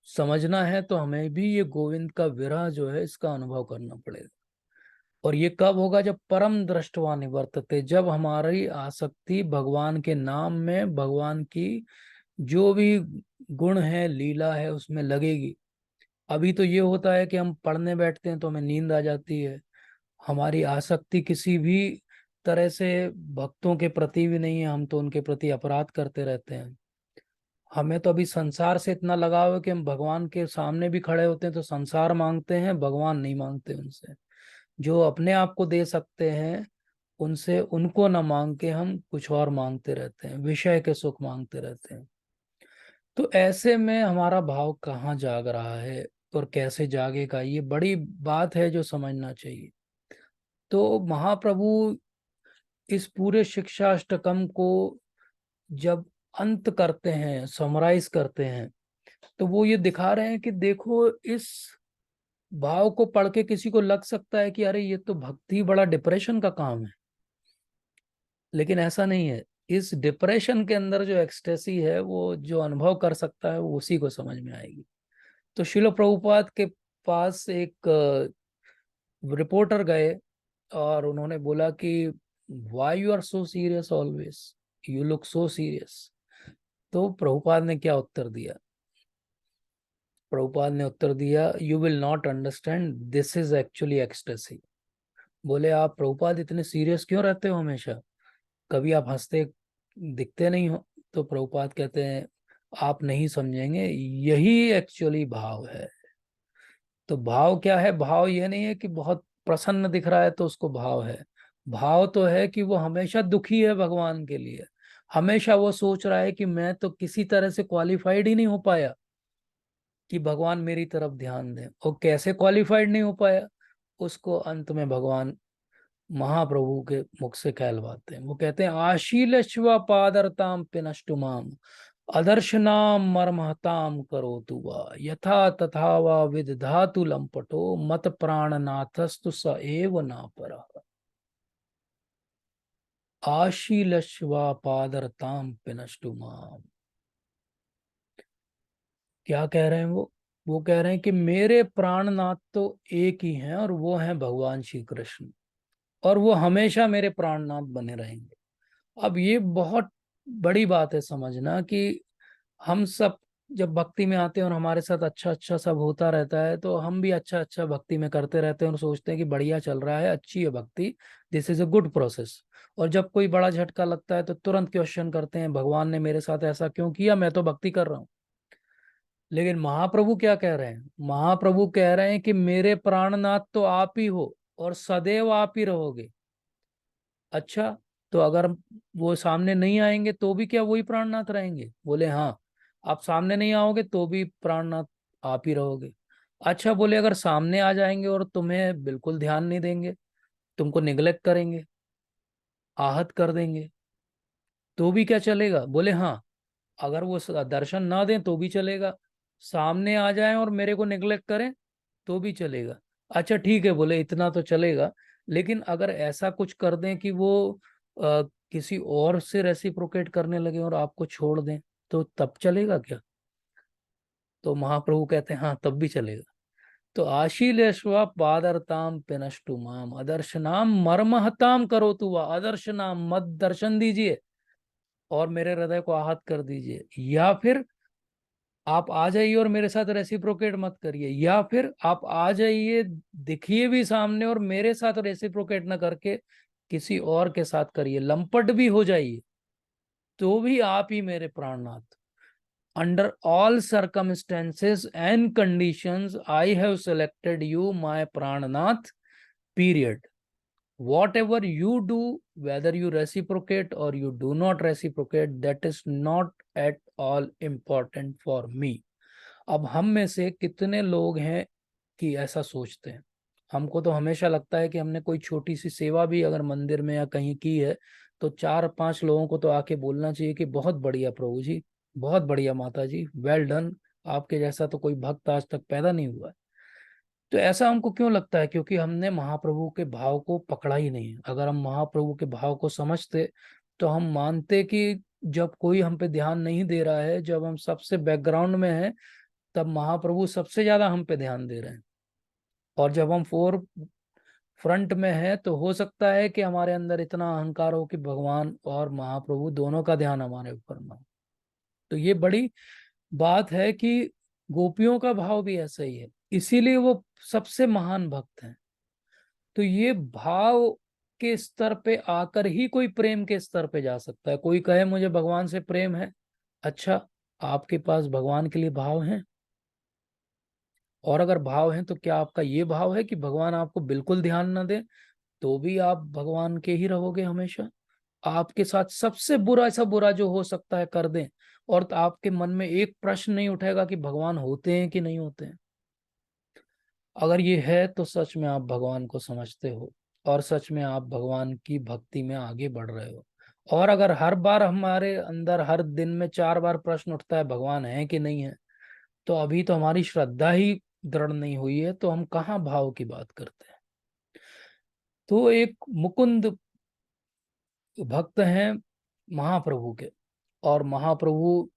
समझना है तो हमें भी ये गोविंद का विरह जो है इसका अनुभव करना पड़ेगा। और ये कब होगा? जब परम दृष्टवा निवर्तते, जब हमारी आसक्ति भगवान के नाम में, भगवान की जो भी गुण है, लीला है, उसमें लगेगी। अभी तो ये होता है कि हम पढ़ने बैठते हैं तो हमें नींद आ जाती है, हमारी आसक्ति किसी भी तरह से भक्तों के प्रति भी नहीं है, हम तो उनके प्रति अपराध करते रहते हैं। हमें तो अभी संसार से इतना लगाव है कि हम भगवान के सामने भी खड़े होते हैं तो संसार मांगते हैं, भगवान नहीं मांगते उनसे। जो अपने आप को दे सकते हैं उनसे, उनको ना मांग के हम कुछ और मांगते रहते हैं, विषय के सुख मांगते रहते हैं। तो ऐसे में हमारा भाव कहाँ जाग रहा है और कैसे जागेगा, ये बड़ी बात है जो समझना चाहिए। तो महाप्रभु इस पूरे शिक्षाष्टकम को जब अंत करते हैं, समराइज करते हैं, तो वो ये दिखा रहे हैं कि देखो, इस भाव को पढ़ के किसी को लग सकता है कि अरे ये तो भक्ति बड़ा डिप्रेशन का काम है, लेकिन ऐसा नहीं है। इस डिप्रेशन के अंदर जो एक्सटेसी है, वो जो अनुभव कर सकता है वो उसी को समझ में आएगी। तो श्रील प्रभुपाद के पास एक रिपोर्टर गए और उन्होंने बोला कि why you are so serious always, you look so serious. तो प्रभुपाद ने क्या उत्तर दिया? प्रभुपाद ने उत्तर दिया, you will not understand, this is actually ecstasy. बोले, आप प्रभुपाद इतने सीरियस क्यों रहते हो हमेशा, कभी आप हंसते दिखते नहीं हो? तो प्रभुपाद कहते हैं, आप नहीं समझेंगे, यही एक्चुअली भाव है। तो भाव क्या है? भाव ये नहीं है कि बहुत प्रसन्न दिख रहा है तो उसको भाव है। भाव तो है कि वो हमेशा दुखी है भगवान के लिए। हमेशा वो सोच रहा है कि मैं तो किसी तरह से क्वालिफाइड ही नहीं हो पाया कि भगवान मेरी तरफ ध्यान दें। और कैसे क्वालिफाइड नहीं हो पाया, उसको अंत में भगवान महाप्रभु के मुख से कहलवाते हैं। वो कहते हैं, आशीलश्व पादरताम पिनष्टुमाम अदर्शनाम मर्महताम करोतु वा यथा तथा वा विदधातु लंपटो मत प्राणनाथस्तु स एव नापरः। आशीलश्व पादरताम पिनष्टुमाम, क्या कह रहे हैं वो कह रहे हैं कि मेरे प्राणनाथ तो एक ही हैं और वो हैं भगवान श्री कृष्ण, और वो हमेशा मेरे प्राणनाथ बने रहेंगे। अब ये बहुत बड़ी बात है समझना कि हम सब जब भक्ति में आते हैं और हमारे साथ अच्छा अच्छा सब होता रहता है, तो हम भी अच्छा अच्छा भक्ति में करते रहते हैं और सोचते हैं कि बढ़िया चल रहा है, अच्छी है भक्ति, this is a good process. और जब कोई बड़ा झटका लगता है तो तुरंत क्वेश्चन करते हैं, भगवान ने मेरे साथ ऐसा क्यों किया, मैं तो भक्ति कर रहा हूँ। लेकिन महाप्रभु क्या कह रहे हैं? महाप्रभु कह रहे हैं कि मेरे प्राणनाथ तो आप ही हो और सदैव आप ही रहोगे। अच्छा, तो अगर वो सामने नहीं आएंगे तो भी क्या वही प्राणनाथ रहेंगे? बोले हाँ, आप सामने नहीं आओगे तो भी प्राणनाथ आप ही रहोगे। अच्छा, बोले अगर सामने आ जाएंगे और तुम्हें बिल्कुल ध्यान नहीं देंगे, तुमको निगलेक्ट करेंगे, आहत कर देंगे, तो भी क्या चलेगा? बोले हाँ, अगर वो दर्शन ना दें तो भी चलेगा, सामने आ जाएं और मेरे को निगलेक्ट करें तो भी चलेगा। अच्छा ठीक है, बोले इतना तो चलेगा, लेकिन अगर ऐसा कुछ कर दें कि वो किसी और से रेसिप्रोकेट करने लगे और आपको छोड़ दें, तो तब चलेगा क्या? तो महाप्रभु कहते हैं हाँ, तब भी चलेगा। तो आशीलेश्वा पादरताम पिनष्टु माम अदर्शनाम मर्महताम करो तु वा, अदर्शनाम मत दर्शन दीजिए और मेरे हृदय को आहत कर दीजिए, या फिर आप आ जाइए और मेरे साथ रेसिप्रोकेट मत करिए, या फिर आप आ जाइए, दिखिए भी सामने और मेरे साथ रेसिप्रोकेट ना करके किसी और के साथ करिए, लंपट भी हो जाइए, तो भी आप ही मेरे प्राणनाथ। Under all circumstances and conditions I have selected you my prannath, period. Whatever you do, whether you reciprocate or you do not reciprocate, that is not at all important for me. अब हम में से कितने लोग हैं कि ऐसा सोचते हैं? हमको तो हमेशा लगता है कि हमने कोई छोटी सी सेवा भी अगर मंदिर में या कहीं की है तो 4-5 लोगों को तो आके बोलना चाहिए कि बहुत बढ़िया प्रभु जी, बहुत बढ़िया माता जी, वेल डन, आपके जैसा तो कोई भक्त आज तक पैदा नहीं हुआ है। तो ऐसा हमको क्यों लगता है? क्योंकि हमने महाप्रभु के भाव को पकड़ा ही नहीं है। अगर हम महाप्रभु के भाव को समझते तो हम मानते कि जब कोई हम पे ध्यान नहीं दे रहा है, जब हम सबसे बैकग्राउंड में हैं, तब महाप्रभु सबसे ज्यादा हम पे ध्यान दे रहे हैं। और जब हम फोर फ्रंट में हैं तो हो सकता है कि हमारे अंदर इतना अहंकार हो कि भगवान और महाप्रभु दोनों का ध्यान हमारे ऊपर ना हो। तो ये बड़ी बात है कि गोपियों का भाव भी ऐसा ही है, इसीलिए वो सबसे महान भक्त हैं। तो ये भाव के स्तर पे आकर ही कोई प्रेम के स्तर पे जा सकता है। कोई कहे मुझे भगवान से प्रेम है, अच्छा, आपके पास भगवान के लिए भाव हैं? और अगर भाव हैं तो क्या आपका ये भाव है कि भगवान आपको बिल्कुल ध्यान ना दे तो भी आप भगवान के ही रहोगे हमेशा? आपके साथ सबसे बुरा ऐसा बुरा जो हो सकता है कर दें और तो आपके मन में एक प्रश्न नहीं उठेगा कि भगवान होते हैं कि नहीं होते हैं? अगर ये है तो सच में आप भगवान को समझते हो और सच में आप भगवान की भक्ति में आगे बढ़ रहे हो। और अगर हर बार हमारे अंदर हर दिन में 4 बार प्रश्न उठता है भगवान है कि नहीं है, तो अभी तो हमारी श्रद्धा ही दृढ़ नहीं हुई है, तो हम कहाँ भाव की बात करते हैं? तो एक मुकुंद भक्त हैं, महाप्रभु के। और महाप्रभु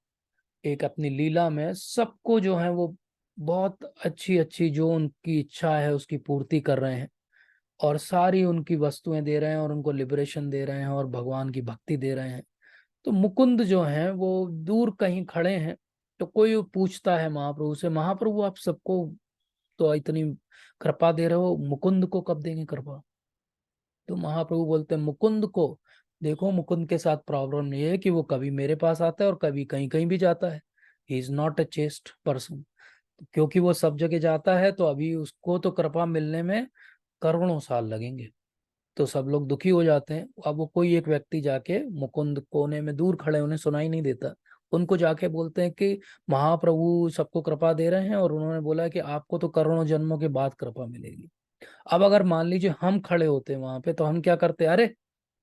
एक अपनी लीला में सबको जो है वो बहुत अच्छी अच्छी जो उनकी इच्छा है उसकी पूर्ति कर रहे हैं, और सारी उनकी वस्तुएं दे रहे हैं, और उनको लिबरेशन दे रहे हैं, और भगवान की भक्ति दे रहे हैं। तो मुकुंद जो हैं वो दूर कहीं खड़े हैं। तो कोई पूछता है महाप्रभु से, महाप्रभु आप सबको तो इतनी कृपा दे रहे हो, मुकुंद को कब देंगे कृपा? तो महाप्रभु बोलते हैं, मुकुंद को देखो, मुकुंद के साथ प्रॉब्लम ये है कि वो कभी मेरे पास आता है और कभी कहीं कहीं भी जाता है। He is not a chest person. क्योंकि वो सब जगह जाता है तो अभी उसको तो कृपा मिलने में करोड़ों साल लगेंगे। तो सब लोग दुखी हो जाते हैं। अब वो कोई एक व्यक्ति जाके, मुकुंद कोने में दूर खड़े, उन्हें सुनाई नहीं देता, उनको जाके बोलते हैं कि महाप्रभु सबको कृपा दे रहे हैं और उन्होंने बोला कि आपको तो करोड़ों जन्मों के बाद कृपा मिलेगी। अब अगर मान लीजिए हम खड़े होते हैं वहां पे, तो हम क्या करते? अरे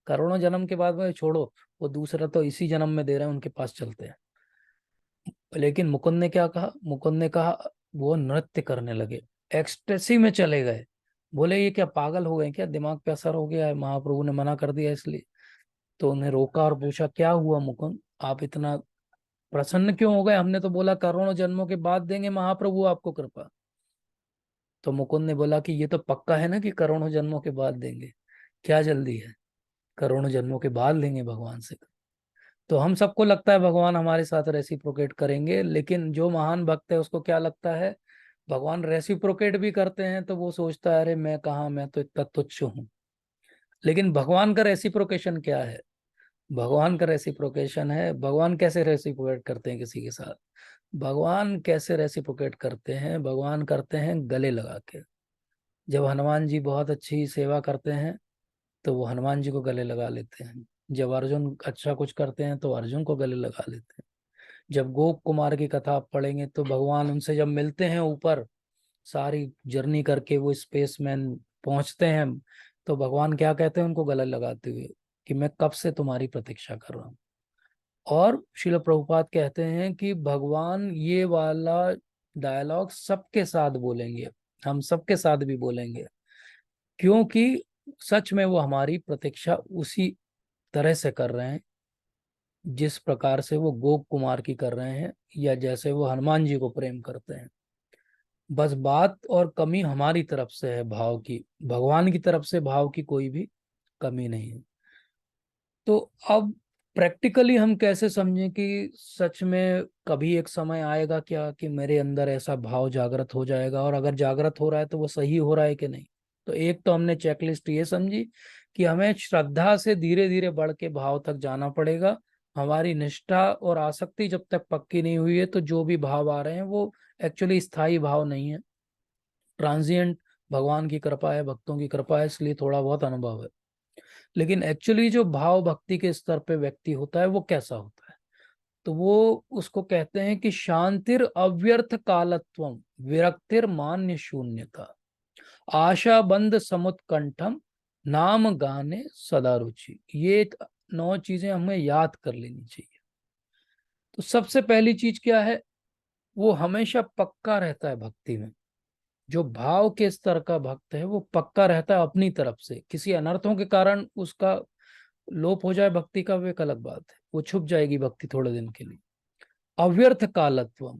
करोड़ों जन्म के बाद में छोड़ो, वो दूसरा तो इसी जन्म में दे रहे हैं, उनके पास चलते हैं। लेकिन मुकुंद ने क्या कहा? मुकुंद ने कहा, वो नृत्य करने लगे, एक्सटेसी में चले गए। बोले ये क्या पागल हो गए क्या, दिमाग पे असर हो गया है, महाप्रभु ने मना कर दिया इसलिए। तो उन्हें रोका और पूछा, क्या हुआ मुकुंद, आप इतना प्रसन्न क्यों हो गए? हमने तो बोला करोड़ों जन्मों के बाद देंगे महाप्रभु आपको कृपा। तो मुकुंद ने बोला कि ये तो पक्का है ना कि करोड़ों जन्मों के बाद देंगे, क्या जल्दी है, करोड़ों जन्मों के बाद लेंगे भगवान से। तो हम सबको लगता है भगवान हमारे साथ रेसिप्रोकेट करेंगे, लेकिन जो महान भक्त है उसको क्या लगता है, भगवान रेसिप्रोकेट भी करते हैं तो वो सोचता है अरे मैं कहाँ, मैं तो इतना तुच्छ हूँ। लेकिन भगवान का रेसिप्रोकेशन क्या है? भगवान का रेसिप्रोकेशन है, भगवान कैसे रेसिप्रोकेट करते हैं किसी के साथ? भगवान कैसे रेसिप्रोकेट करते हैं? भगवान करते हैं गले लगा के। जब हनुमान जी बहुत अच्छी सेवा करते हैं तो वो हनुमान जी को गले लगा लेते हैं। जब अर्जुन अच्छा कुछ करते हैं तो अर्जुन को गले लगा लेते हैं। जब गोप कुमार की कथा आप पढ़ेंगे तो भगवान उनसे जब मिलते हैं ऊपर, सारी जर्नी करके वो स्पेसमैन पहुंचते हैं, तो भगवान क्या कहते हैं उनको गले लगाते हुए, कि मैं कब से तुम्हारी प्रतीक्षा कर रहा हूँ। और श्रील प्रभुपाद कहते हैं कि भगवान ये वाला डायलॉग सबके साथ बोलेंगे, हम सबके साथ भी बोलेंगे, क्योंकि सच में वो हमारी प्रतीक्षा उसी तरह से कर रहे हैं जिस प्रकार से वो गोप कुमार की कर रहे हैं, या जैसे वो हनुमान जी को प्रेम करते हैं। बस बात और कमी हमारी तरफ से है भाव की, भगवान की तरफ से भाव की कोई भी कमी नहीं है। तो अब प्रैक्टिकली हम कैसे समझें कि सच में कभी एक समय आएगा क्या कि मेरे अंदर ऐसा भाव जागृत हो जाएगा, और अगर जागृत हो रहा है तो वो सही हो रहा है कि नहीं? तो एक तो हमने चेकलिस्ट ये समझी कि हमें श्रद्धा से धीरे धीरे बढ़ के भाव तक जाना पड़ेगा। हमारी निष्ठा और आसक्ति जब तक पक्की नहीं हुई है तो जो भी भाव आ रहे हैं वो एक्चुअली स्थायी भाव नहीं है, ट्रांजिएंट। भगवान की कृपा है, भक्तों की कृपा है, इसलिए थोड़ा बहुत अनुभव है। लेकिन एक्चुअली जो भाव भक्ति के स्तर पे व्यक्ति होता है वो कैसा होता है? तो वो उसको कहते हैं कि शांतिर अव्यर्थ कालत्वम, विरक्तिर मान्य शून्यता, आशा बंद समुत्कंठम, नाम गाने सदा रुचि। ये 9 चीजें हमें याद कर लेनी चाहिए। तो सबसे पहली चीज क्या है? वो हमेशा पक्का रहता है भक्ति में। जो भाव के स्तर का भक्त है वो पक्का रहता है अपनी तरफ से। किसी अनर्थों के कारण उसका लोप हो जाए भक्ति का, वो एक अलग बात है, वो छुप जाएगी भक्ति थोड़े दिन के लिए। अव्यर्थ कालत्वम,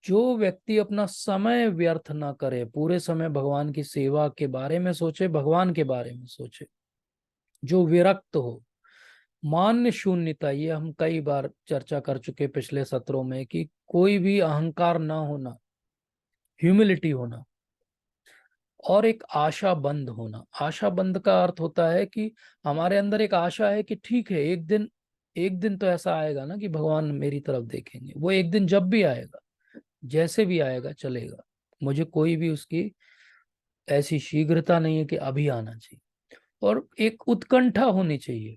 जो व्यक्ति अपना समय व्यर्थ ना करे, पूरे समय भगवान की सेवा के बारे में सोचे, भगवान के बारे में सोचे, जो विरक्त हो। मान्य शून्यता, ये हम कई बार चर्चा कर चुके पिछले सत्रों में, कि कोई भी अहंकार ना होना, ह्यूमिलिटी होना, और एक आशा बंद होना। आशा बंद का अर्थ होता है कि हमारे अंदर एक आशा है कि ठीक है, एक दिन तो ऐसा आएगा ना कि भगवान मेरी तरफ देखेंगे। वो एक दिन जब भी आएगा, जैसे भी आएगा चलेगा, मुझे कोई भी उसकी ऐसी शीघ्रता नहीं है कि अभी आना चाहिए। और एक उत्कंठा होनी चाहिए,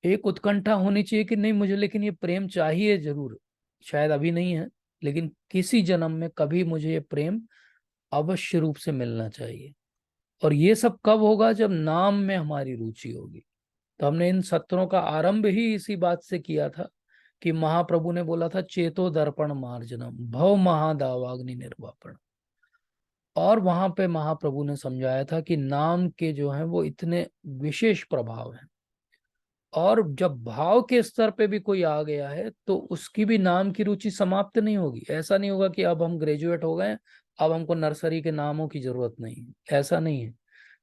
एक उत्कंठा होनी चाहिए कि नहीं मुझे, लेकिन ये प्रेम चाहिए जरूर, शायद अभी नहीं है लेकिन किसी जन्म में कभी मुझे ये प्रेम अवश्य रूप से मिलना चाहिए। और ये सब कब होगा? जब नाम में हमारी रुचि होगी। तो हमने इन सत्रों का आरंभ ही इसी बात से किया था कि महाप्रभु ने बोला था, चेतो दर्पण मार्जनम भव महादावाग्नि निर्वापण। और वहां पे महाप्रभु ने समझाया था कि नाम के जो हैं वो इतने विशेष प्रभाव हैं। और जब भाव के स्तर पे भी कोई आ गया है तो उसकी भी नाम की रुचि समाप्त नहीं होगी। ऐसा नहीं होगा कि अब हम ग्रेजुएट हो गए, अब हमको नर्सरी के नामों की जरूरत नहीं है, ऐसा नहीं है।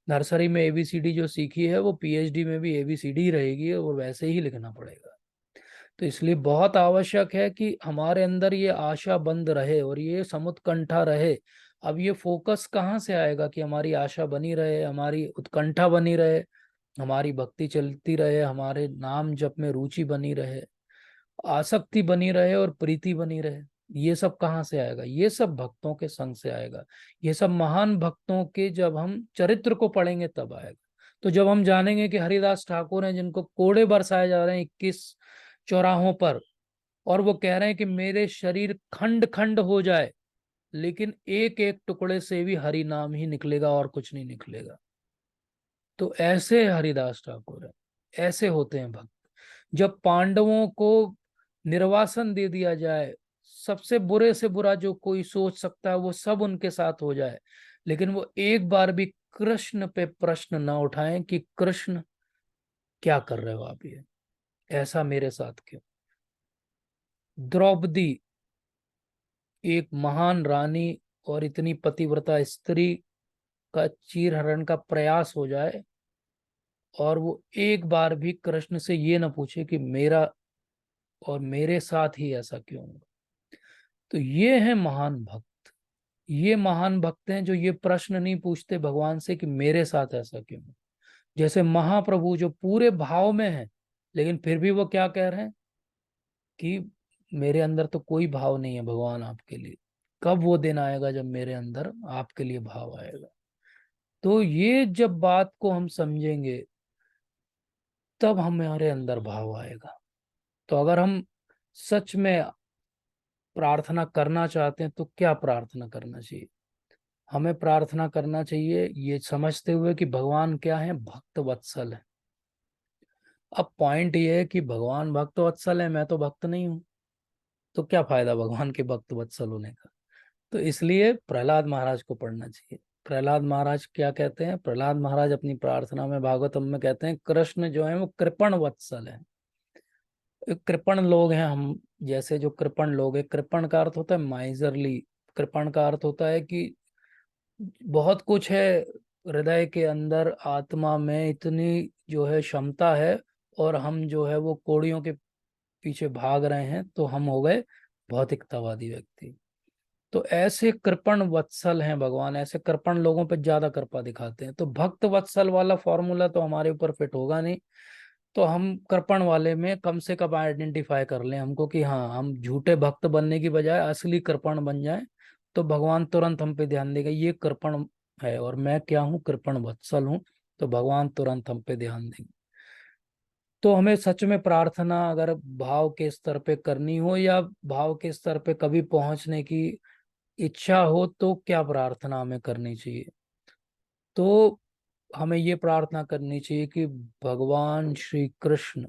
नर्सरी में एबीसीडी जो सीखी है वो पीएचडी में भी एबीसीडी रहेगी और वैसे ही लिखना पड़ेगा। तो इसलिए बहुत आवश्यक है कि हमारे अंदर ये आशा बंद रहे और ये समुत्कंठा रहे। अब ये फोकस कहाँ से आएगा कि हमारी आशा बनी रहे, हमारी उत्कंठा बनी रहे, हमारी भक्ति चलती रहे, हमारे नाम जप में रुचि बनी रहे, आसक्ति बनी रहे और प्रीति बनी रहे। ये सब कहाँ से आएगा? ये सब भक्तों के संग से आएगा। ये सब महान भक्तों के जब हम चरित्र को पढ़ेंगे तब आएगा। तो जब हम जानेंगे कि हरिदास ठाकुर हैं जिनको कोड़े बरसाए जा रहे हैं 21 चौराहों पर, और वो कह रहे हैं कि मेरे शरीर खंड खंड हो जाए लेकिन एक एक टुकड़े से भी हरि नाम ही निकलेगा और कुछ नहीं निकलेगा। तो ऐसे हरिदास ठाकुर है, ऐसे होते हैं भक्त। जब पांडवों को निर्वासन दे दिया जाए, सबसे बुरे से बुरा जो कोई सोच सकता है वो सब उनके साथ हो जाए, लेकिन वो एक बार भी कृष्ण पे प्रश्न ना उठाएं कि कृष्ण क्या कर रहे हो आप, ये ऐसा मेरे साथ क्यों। द्रौपदी एक महान रानी और इतनी पतिव्रता स्त्री का चीरहरण का प्रयास हो जाए और वो एक बार भी कृष्ण से ये ना पूछे कि मेरा और मेरे साथ ही ऐसा क्यों हुआ। तो ये है महान भक्त। ये महान भक्त हैं जो ये प्रश्न नहीं पूछते भगवान से कि मेरे साथ ऐसा क्यों। जैसे महाप्रभु जो पूरे भाव में है लेकिन फिर भी वो क्या कह रहे हैं कि मेरे अंदर तो कोई भाव नहीं है भगवान आपके लिए, कब वो दिन आएगा जब मेरे अंदर आपके लिए भाव आएगा। तो ये जब बात को हम समझेंगे तब हमारे अंदर भाव आएगा। तो अगर हम सच में प्रार्थना करना चाहते हैं तो क्या प्रार्थना करना चाहिए? हमें प्रार्थना करना चाहिए ये समझते हुए कि भगवान क्या है, भक्त वत्सल है। अब पॉइंट ये है कि भगवान भक्त वत्सल है, मैं तो भक्त नहीं हूं, तो क्या फायदा भगवान के भक्त वत्सल होने का। तो इसलिए प्रहलाद महाराज को पढ़ना चाहिए। प्रहलाद महाराज क्या कहते हैं? प्रहलाद महाराज अपनी प्रार्थना में भागवतम में कहते हैं कृष्ण जो है वो कृपण वत्सल है। कृपण लोग हैं हम जैसे, जो कृपण लोग है, कृपण का अर्थ होता है माइजरली। कृपण का अर्थ होता है कि बहुत कुछ है हृदय के अंदर, आत्मा में इतनी जो है क्षमता है और हम जो है वो कौड़ियों के पीछे भाग रहे हैं, तो हम हो गए भौतिकतावादी व्यक्ति। तो ऐसे कृपण वत्सल हैं भगवान, ऐसे कृपण लोगों पे ज्यादा कृपा दिखाते हैं। तो भक्त वत्सल वाला फॉर्मूला तो हमारे ऊपर फिट होगा नहीं, तो हम कृपण वाले में कम से कम आइडेंटिफाई कर लें हमको कि हाँ, हम झूठे भक्त बनने की बजाय असली कृपण बन जाए, तो भगवान तुरंत हम पे ध्यान देगा ये कृपण है और मैं क्या हूँ, कृपण वत्सल हूँ, तो भगवान तुरंत हम पे ध्यान देंगे। तो हमें सच में प्रार्थना अगर भाव के स्तर पे करनी हो या भाव के स्तर पे कभी पहुंचने की इच्छा हो तो क्या प्रार्थना हमें करनी चाहिए? तो हमें ये प्रार्थना करनी चाहिए कि भगवान श्री कृष्ण,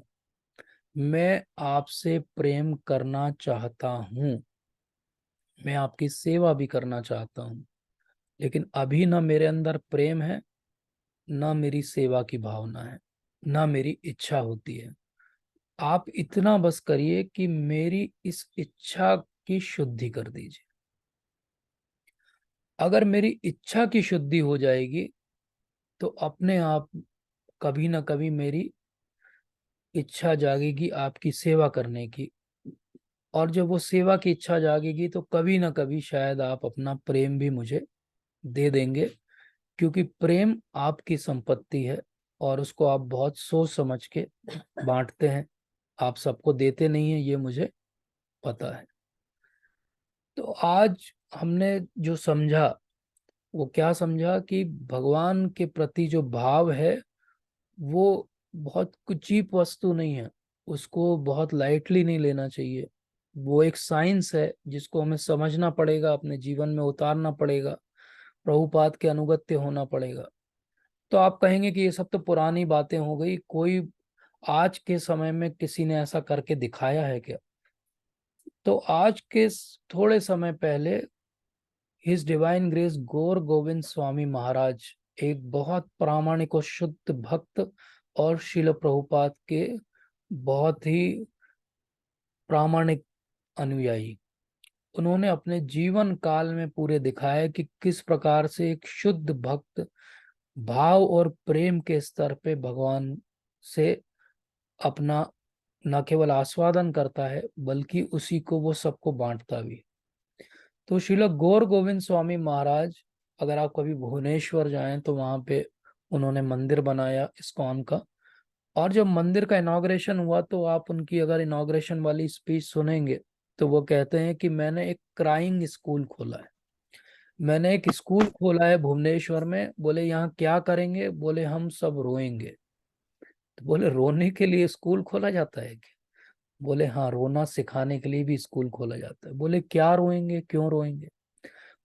मैं आपसे प्रेम करना चाहता हूँ, मैं आपकी सेवा भी करना चाहता हूँ, लेकिन अभी ना मेरे अंदर प्रेम है, ना मेरी सेवा की भावना है, ना मेरी इच्छा होती है। आप इतना बस करिए कि मेरी इस इच्छा की शुद्धि कर दीजिए। अगर मेरी इच्छा की शुद्धि हो जाएगी तो अपने आप कभी ना कभी मेरी इच्छा जागेगी आपकी सेवा करने की, और जब वो सेवा की इच्छा जागेगी तो कभी ना कभी शायद आप अपना प्रेम भी मुझे दे देंगे, क्योंकि प्रेम आपकी संपत्ति है और उसको आप बहुत सोच समझ के बांटते हैं। आप सबको देते नहीं है, ये मुझे पता है। तो आज हमने जो समझा वो क्या समझा कि भगवान के प्रति जो भाव है वो बहुत कुछ चीप वस्तु नहीं है, उसको बहुत लाइटली नहीं लेना चाहिए। वो एक साइंस है जिसको हमें समझना पड़ेगा, अपने जीवन में उतारना पड़ेगा, प्रभुपाद के अनुगत्य होना पड़ेगा। तो आप कहेंगे कि ये सब तो पुरानी बातें हो गई, कोई आज के समय में किसी ने ऐसा करके दिखाया है क्या? तो आज के थोड़े समय पहले हिज डिवाइन ग्रेस गौर गोविंद स्वामी महाराज, एक बहुत प्रामाणिक और शुद्ध भक्त और शिल प्रभुपाद के बहुत ही प्रामाणिक अनुयायी। उन्होंने अपने जीवन काल में पूरे दिखाया कि किस प्रकार से एक शुद्ध भक्त भाव और प्रेम के स्तर पे भगवान से अपना न केवल आस्वादन करता है बल्कि उसी को वो सबको बांटता भी। तो श्रील गौर गोविंद स्वामी महाराज, अगर आप कभी भुवनेश्वर जाएं तो वहां पे उन्होंने मंदिर बनाया इस्कॉन का। और जब मंदिर का इनॉग्रेशन हुआ तो आप उनकी अगर इनॉग्रेशन वाली स्पीच सुनेंगे तो वो कहते हैं कि मैंने एक क्राइंग स्कूल खोला है। मैंने एक स्कूल खोला है भुवनेश्वर में। बोले यहाँ क्या करेंगे? बोले हम सब रोएंगे। तो बोले रोने के लिए स्कूल खोला जाता है क्या? बोले हाँ, रोना सिखाने के लिए भी स्कूल खोला जाता है। बोले क्या रोएंगे, क्यों रोएंगे?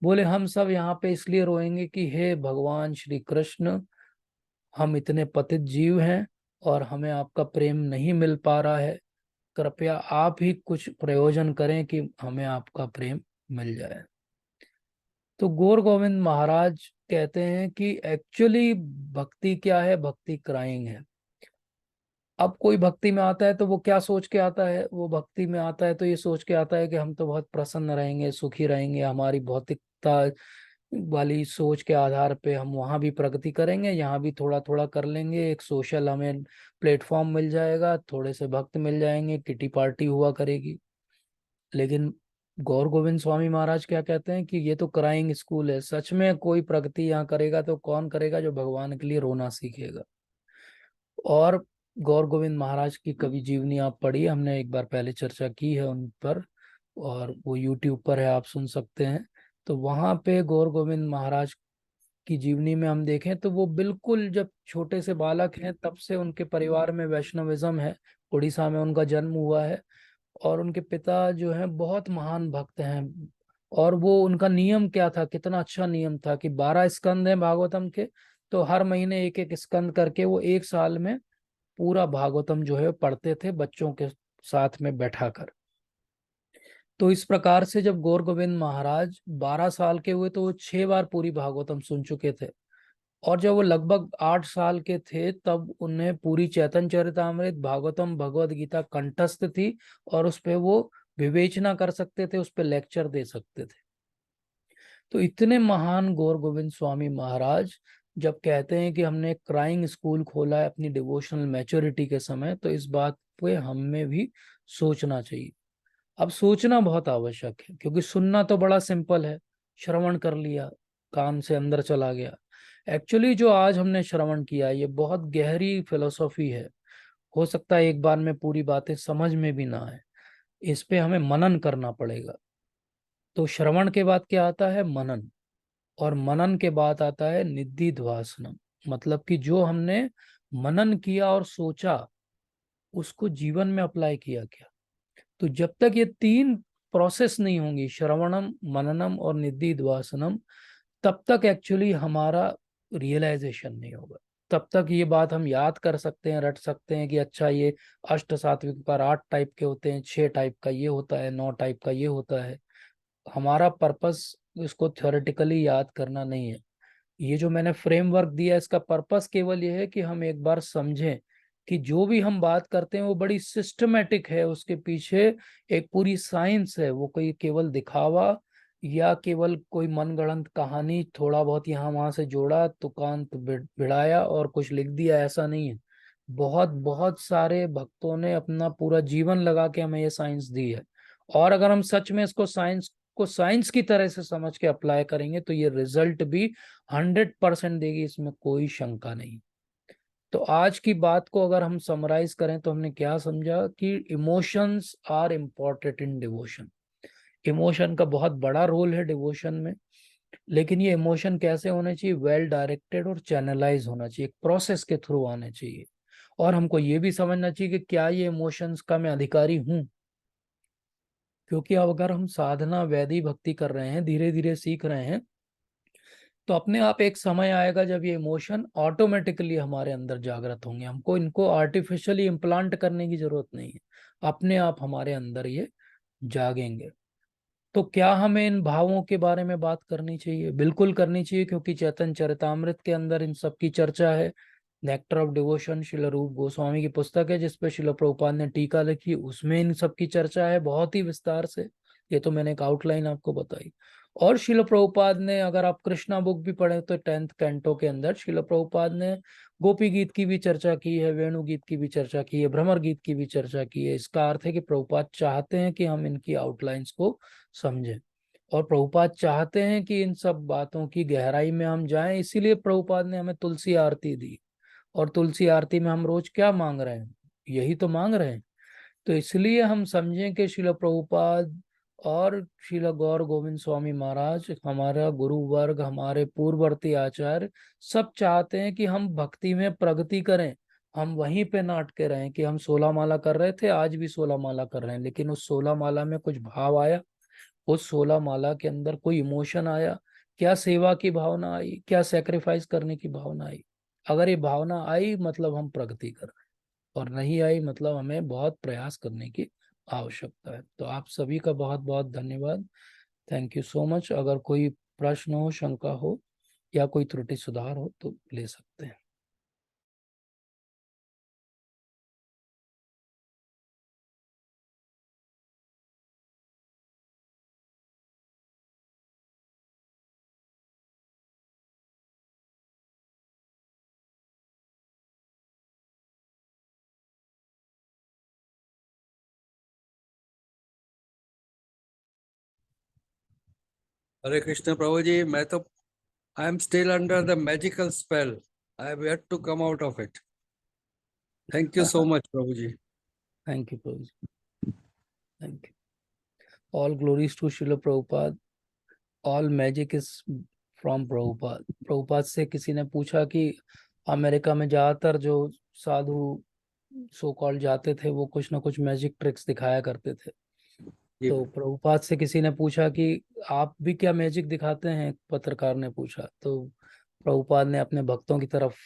बोले हम सब यहाँ पे इसलिए रोएंगे कि हे भगवान श्री कृष्ण, हम इतने पतित जीव हैं और हमें आपका प्रेम नहीं मिल पा रहा है। कृपया आप ही कुछ प्रयोजन करें कि हमें आपका प्रेम मिल जाए। तो गौर गोविंद महाराज कहते हैं कि एक्चुअली भक्ति क्या है? भक्ति क्राइंग है। अब कोई भक्ति में आता है तो वो क्या सोच के आता है? वो भक्ति में आता है तो ये सोच के आता है कि हम तो बहुत प्रसन्न रहेंगे, सुखी रहेंगे, हमारी भौतिकता वाली सोच के आधार पे हम वहां भी प्रगति करेंगे, यहाँ भी थोड़ा थोड़ा कर लेंगे, एक सोशल हमें प्लेटफॉर्म मिल जाएगा, थोड़े से भक्त मिल जाएंगे, किटी पार्टी हुआ करेगी। लेकिन गौर गोविंद स्वामी महाराज क्या कहते हैं कि ये तो क्राइंग स्कूल है। सच में कोई प्रगति यहाँ करेगा तो कौन करेगा? जो भगवान के लिए रोना सीखेगा। और गौर गोविंद महाराज की कवि जीवनी आप पढ़िए, हमने एक बार पहले चर्चा की है उन पर, और वो यूट्यूब पर है, आप सुन सकते हैं। तो वहां पे गौर गोविंद महाराज की जीवनी में हम देखें तो वो बिल्कुल जब छोटे से बालक हैं तब से उनके परिवार में वैष्णविज्म है। उड़ीसा में उनका जन्म हुआ है और उनके पिता जो हैं बहुत महान भक्त हैं। और वो उनका नियम क्या था, कितना अच्छा नियम था कि 12 स्कंद हैं भागवतम के, तो हर महीने एक एक स्कंद करके वो एक साल में पूरा भागवतम जो है पढ़ते थे बच्चों के साथ में बैठाकर। तो इस प्रकार से जब गौर गोविंद महाराज 12 साल के हुए तो वो 6 बार पूरी भागवतम सुन चुके थे। और जब वो लगभग 8 साल के थे तब उन्हें पूरी चैतन्य चरितामृत, भागवतम, भगवद गीता कंठस्थ थी और उस पे वो विवेचना कर सकते थे, उस पे लेक्चर दे सकते थे। तो इतने महान गौर गोविंद स्वामी महाराज जब कहते हैं कि हमने एक क्राइंग स्कूल खोला है अपनी डिवोशनल मैच्योरिटी के समय, तो इस बात पे हमें भी सोचना चाहिए। अब सोचना बहुत आवश्यक है क्योंकि सुनना तो बड़ा सिंपल है, श्रवण कर लिया, कान से अंदर चला गया। एक्चुअली जो आज हमने श्रवण किया ये बहुत गहरी फिलोसॉफी है। हो सकता है एक बार में पूरी बातें समझ में भी ना आए, इस पे हमें मनन करना पड़ेगा। तो श्रवण के बाद क्या आता है? मनन। और मनन के बाद आता है निधिध्यासनम, मतलब कि जो हमने मनन किया और सोचा उसको जीवन में अप्लाई किया क्या। तो जब तक ये 3 प्रोसेस नहीं होंगी, श्रवणम, मननम और निधिध्यासनम, तब तक एक्चुअली हमारा रियलाइजेशन नहीं होगा। तब तक ये बात हम याद कर सकते हैं, रट सकते हैं कि अच्छा ये अष्ट सात्विक पर 8 टाइप के होते हैं, 6 टाइप का ये होता है, 9 टाइप का ये होता है। हमारा पर्पस इसको थ्योरेटिकली याद करना नहीं है। ये जो मैंने फ्रेमवर्क दिया इसका पर्पस केवल ये है कि हम एक बार समझें कि जो भी हम बात करते हैं वो बड़ी सिस्टमेटिक है, उसके पीछे एक पूरी साइंस है। वो कोई केवल दिखावा या केवल कोई मनगढ़ंत कहानी थोड़ा बहुत यहाँ वहां से जोड़ा, तुकांत भिड़ाया और कुछ लिख दिया, ऐसा नहीं है। बहुत बहुत सारे भक्तों ने अपना पूरा जीवन लगा के हमें ये साइंस दी है। और अगर हम सच में इसको साइंस की तरह से समझ के अप्लाई करेंगे तो ये रिजल्ट भी 100% देगी, इसमें कोई शंका नहीं। तो आज की बात को अगर हम समराइज करें तो हमने क्या समझा कि emotions are important in devotion. Emotion का बहुत बड़ा रोल है डिवोशन में, लेकिन ये इमोशन कैसे होने चाहिए? वेल डायरेक्टेड और चैनलाइज होना चाहिए, एक प्रोसेस के थ्रू आने चाहिए। और हमको ये भी समझना चाहिए कि क्या ये इमोशंस का मैं अधिकारी हूँ। क्योंकि अब अगर हम साधना वैदिक भक्ति कर रहे हैं, धीरे धीरे सीख रहे हैं, तो अपने आप एक समय आएगा जब ये इमोशन ऑटोमेटिकली हमारे अंदर जागृत होंगे। हमको इनको आर्टिफिशियली इम्प्लांट करने की जरूरत नहीं है, अपने आप हमारे अंदर ये जागेंगे। तो क्या हमें इन भावों के बारे में बात करनी चाहिए? बिल्कुल करनी चाहिए, क्योंकि चैतन्य चरितामृत के अंदर इन सब की चर्चा है। नेक्टर ऑफ डिवोशन शिल रूप गोस्वामी की पुस्तक है जिसपे शिल प्रभुपाद ने टीका लिखी, उसमें इन सब की चर्चा है बहुत ही विस्तार से। ये तो मैंने एक आउटलाइन आपको बताई। और शिल प्रभुपाद ने, अगर आप कृष्णा बुक भी पढ़े तो 10th कैंटो के अंदर शिल प्रभुपाद ने गोपी गीत की भी चर्चा की है, वेणु गीत की भी चर्चा की है, भ्रमर गीत की भी चर्चा की है। इसका अर्थ है कि प्रभुपाद चाहते हैं कि हम इनकी आउटलाइंस को समझें, और प्रभुपाद चाहते हैं कि इन सब बातों की गहराई में हम जाएं। इसीलिए प्रभुपाद ने हमें तुलसी आरती दी, और तुलसी आरती में हम रोज क्या मांग रहे हैं, यही तो मांग रहे हैं। तो इसलिए हम समझें कि श्रील प्रभुपाद और श्रील गौर गोविंद स्वामी महाराज, हमारा गुरु वर्ग, हमारे पूर्ववर्ती आचार्य सब चाहते हैं कि हम भक्ति में प्रगति करें। हम वहीं पे ना अटके रहें कि हम 16 माला कर रहे थे, आज भी 16 माला कर रहे हैं, लेकिन उस 16 माला में कुछ भाव आया, उस 16 माला के अंदर कोई इमोशन आया, क्या सेवा की भावना आई, क्या सेक्रीफाइस करने की भावना आई। अगर ये भावना आई मतलब हम प्रगति कर रहे हैं, और नहीं आई मतलब हमें बहुत प्रयास करने की आवश्यकता है। तो आप सभी का बहुत बहुत धन्यवाद। Thank you so much. अगर कोई प्रश्न हो, शंका हो या कोई त्रुटि सुधार हो तो ले सकते हैं। हरे कृष्ण प्रभु जी, मैं तो I am still under the magical spell, I have yet to come out of it. Thank you so much Prabhu ji. Thank you Prabhu ji, thank you. All glories to Srila Prabhupada, all magic is from Prabhupada. Prabhupada से किसी ने पूछा कि अमेरिका में ज्यादातर जो साधु so called जाते थे वो कुछ ना कुछ मैजिक ट्रिक्स दिखाया करते थे। जी तो प्रभुपाद से किसी ने पूछा कि आप भी क्या मैजिक दिखाते हैं, एक पत्रकार ने पूछा। तो प्रभुपाद ने अपने भक्तों की तरफ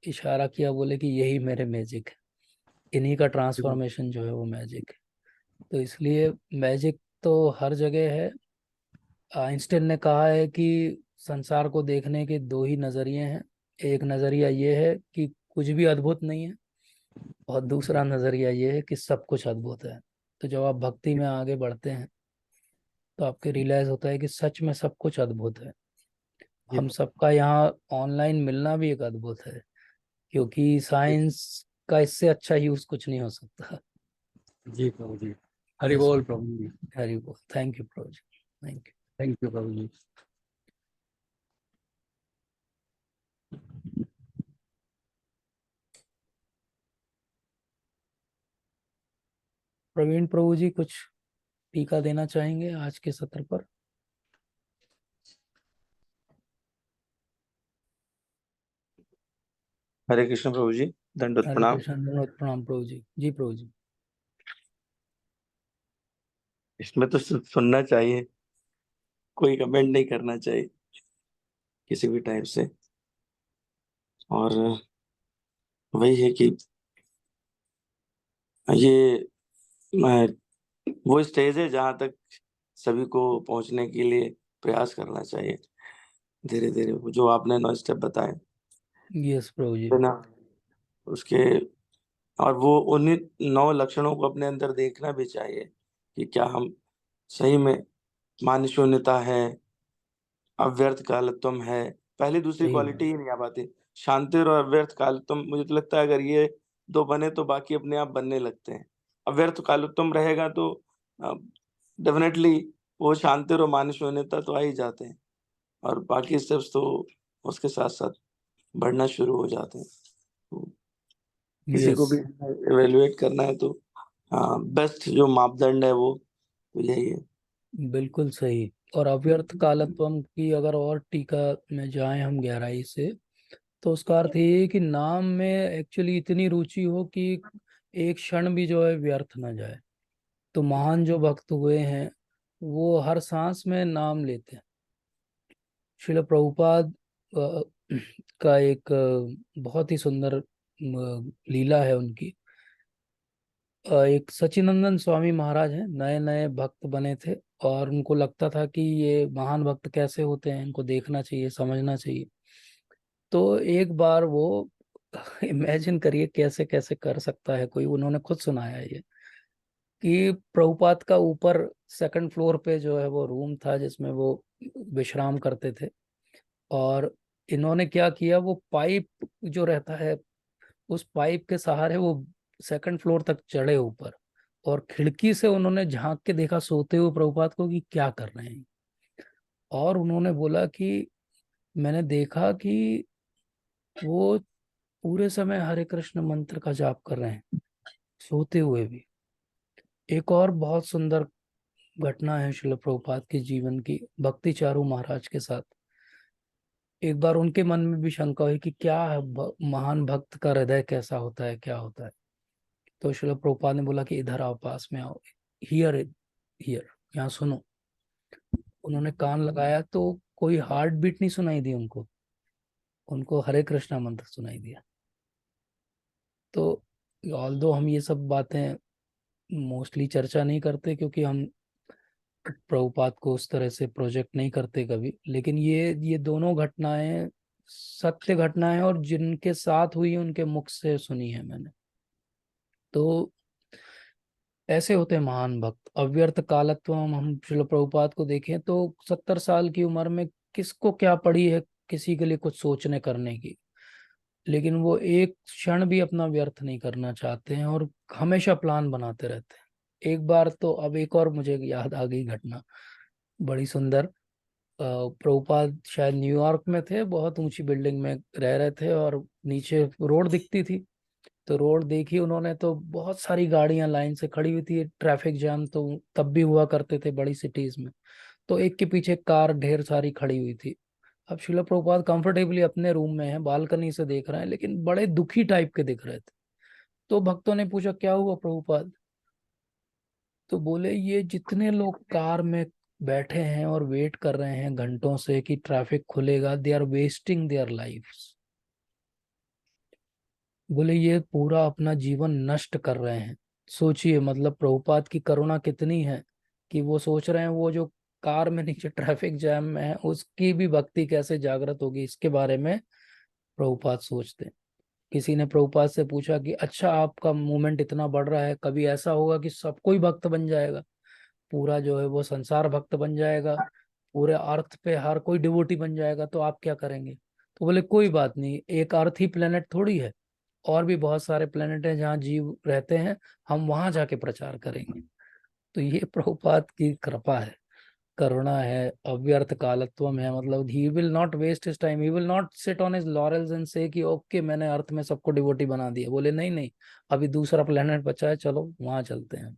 इशारा किया, बोले कि यही मेरे मैजिक है, इन्हीं का ट्रांसफॉर्मेशन जो है वो मैजिक है। तो इसलिए मैजिक तो हर जगह है। आइंस्टाइन ने कहा है कि संसार को देखने के दो ही नजरिए हैं। एक नजरिया ये है कि कुछ भी अद्भुत नहीं है, और दूसरा नजरिया ये है कि सब कुछ अद्भुत है। तो जब आप भक्ति में आगे बढ़ते हैं तो आपके रियलाइज होता है कि सच में सब कुछ अद्भुत है। हम सबका यहाँ ऑनलाइन मिलना भी एक अद्भुत है, क्योंकि साइंस का इससे अच्छा यूज कुछ नहीं हो सकता। जी प्रभु जी, हरि बोल प्रभु जी। हरि बोल। Thank you Prabhu ji, thank you. Thank you Prabhu ji. Praveen Prabhu ji कुछ टीका देना चाहेंगे आज के सत्र पर? हरे कृष्ण प्रभु जी, दंडवत हरे प्रणाम। कृष्ण, धन्यवाद, प्रणाम प्रभु जी। जी प्रभु जी। इसमें तो सिर्फ सुनना चाहिए, कोई कमेंट नहीं करना चाहिए किसी भी टाइप से। और वही है कि ये वो स्टेज है जहाँ तक सभी को पहुंचने के लिए प्रयास करना चाहिए धीरे धीरे। वो जो आपने 9 स्टेप बताए यस प्रभु जी। है ना, उसके और वो उन्हीं 9 लक्षणों को अपने अंदर देखना भी चाहिए कि क्या हम सही में मान शून्यता है, अव्यर्थ कालत्वम है। पहली दूसरी सही क्वालिटी बात। ही नहीं आ पाती, शांति और अव्यर्थ कालत्वम। मुझे तो लगता है अगर ये दो बने तो बाकी अपने आप बनने लगते हैं। अव्यर्थ कालत्वम रहेगा तो डेफिनेटली वो शांति और मान शून्यता तो आ ही जाते हैं, और बाकी स्टेप्स तो उसके साथ साथ बढ़ना शुरू हो जाते हैं। तो किसी को यस, भी एवेल्युएट करना है तो बेस्ट जो मापदंड है वो तो यही है। बिल्कुल सही। और अव्यर्थ कालत्वम की अगर और टीका में जाएं हम गहराई से, तो उसका अर्थ ये है कि नाम में एक्चुअली इतनी रुचि हो कि एक क्षण भी जो है व्यर्थ ना जाए। तो महान जो भक्त हुए हैं वो हर सांस में नाम लेते हैं। श्रील प्रभुपाद का एक बहुत ही सुंदर लीला है उनकी। एक सचिनंदन स्वामी महाराज हैं, नए नए भक्त बने थे, और उनको लगता था कि ये महान भक्त कैसे होते हैं, इनको देखना चाहिए, समझना चाहिए। तो एक बार वो इमेजिन करिए कैसे कैसे कर सकता है कोई। उन्होंने खुद सुनाया है ये कि प्रभुपाद का ऊपर सेकंड फ्लोर पे जो है वो रूम था जिसमें वो विश्राम करते थे, और इन्होंने क्या किया, वो पाइप जो रहता है उस पाइप के सहारे वो सेकंड फ्लोर तक चढ़े ऊपर, और खिड़की से उन्होंने झांक के देखा सोते हुए प्रभुपाद को कि क्या कर रहे हैं। और उन्होंने बोला कि मैंने देखा कि वो पूरे समय हरे कृष्ण मंत्र का जाप कर रहे हैं सोते हुए भी। एक और बहुत सुंदर घटना है श्रील प्रभुपाद के जीवन की, भक्ति चारू महाराज के साथ। एक बार उनके मन में भी शंका हुई कि क्या है महान भक्त का हृदय कैसा होता है, क्या होता है। तो श्रील प्रभुपाद ने बोला कि इधर आओ, पास में आओ, हियर हियर, यहाँ सुनो। उन्होंने कान लगाया तो कोई हार्ट बीट नहीं सुनाई दी उनको, उनको हरे कृष्णा मंत्र सुनाई दिया। तो ऑल्दो हम ये सब बातें मोस्टली चर्चा नहीं करते क्योंकि हम प्रभुपाद को उस तरह से प्रोजेक्ट नहीं करते कभी, लेकिन ये दोनों घटनाएं सत्य घटनाएं और जिनके साथ हुई उनके मुख से सुनी है मैंने। तो ऐसे होते हैं महान भक्त। अव्यर्थ कालत्व हम श्रील प्रभुपाद को देखें तो 70 साल की उम्र में किसको क्या पड़ी है किसी के लिए कुछ सोचने करने की, लेकिन वो एक क्षण भी अपना व्यर्थ नहीं करना चाहते हैं और हमेशा प्लान बनाते रहते हैं। एक बार तो, अब एक और मुझे याद आ गई घटना बड़ी सुंदर। प्रभुपाद शायद न्यूयॉर्क में थे, बहुत ऊंची बिल्डिंग में रह रहे थे और नीचे रोड दिखती थी। तो रोड देखी उन्होंने तो बहुत सारी गाड़ियां लाइन से खड़ी हुई थी, ट्रैफिक जाम तो तब भी हुआ करते थे बड़ी सिटीज में। तो एक के पीछे कार ढेर सारी खड़ी हुई थी। अब शिला प्रभुपाद कंफर्टेबली अपने रूम में हैं, बालकनी से देख रहे हैं, लेकिन बड़े दुखी टाइप के दिख रहे थे। तो भक्तों ने पूछा क्या हुआ प्रभुपाद। तो बोले ये जितने लोग कार में बैठे हैं और वेट कर रहे हैं घंटों से कि ट्रैफिक खुलेगा, they are wasting their lifes. बोले ये पूरा अपना जीवन नष्ट कर रहे हैं। सोचिए मतलब प्रभुपाद की करुणा कितनी है कि वो सोच रहे हैं वो जो कार में नीचे ट्रैफिक जैम में है उसकी भी भक्ति कैसे जागृत होगी, इसके बारे में प्रभुपाद सोचते हैं। किसी ने प्रभुपाद से पूछा कि अच्छा आपका मूवमेंट इतना बढ़ रहा है, कभी ऐसा होगा कि सबको ही भक्त बन जाएगा, पूरा जो है वो संसार भक्त बन जाएगा, पूरे अर्थ पे हर कोई डिवोटी बन जाएगा, तो आप क्या करेंगे। तो बोले कोई बात नहीं, एक अर्थ ही प्लेनेट थोड़ी है, और भी बहुत सारे प्लेनेट हैं जहाँ जीव रहते हैं, हम वहां जाके प्रचार करेंगे। तो ये प्रभुपाद की कृपा है, करुणा है, अव्यर्थ कालत्वम है। मतलब he will not waste his time, he will not sit on his laurels and say कि ओके मैंने अर्थ में सबको डिवोटी बना दिया। बोले नहीं नहीं, अभी दूसरा प्लेनेट बचा है, चलो वहां चलते हैं।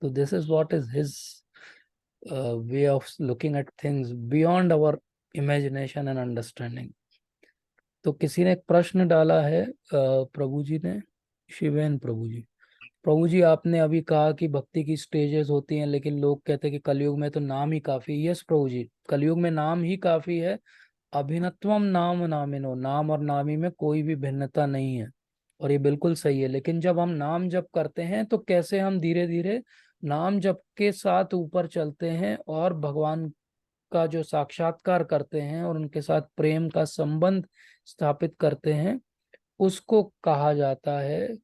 तो this is what is his way of looking at things beyond our imagination and understanding. तो किसी ने एक प्रश्न डाला है प्रभु जी ने, शिवेन प्रभु जी। प्रभु जी आपने अभी कहा कि भक्ति की स्टेजेस होती हैं, लेकिन लोग कहते हैं कि कलयुग में तो नाम ही काफी। यस प्रभु जी, कलयुग में नाम ही काफी है। अभिनत्वम नाम नामिनो, नाम और नामी में कोई भी भिन्नता नहीं है, और ये बिल्कुल सही है। लेकिन जब हम नाम जप करते हैं तो कैसे हम धीरे धीरे नाम जप के साथ ऊपर चलते हैं और भगवान का जो साक्षात्कार करते हैं और उनके साथ प्रेम का संबंध स्थापित करते हैं, उसको कहा जाता है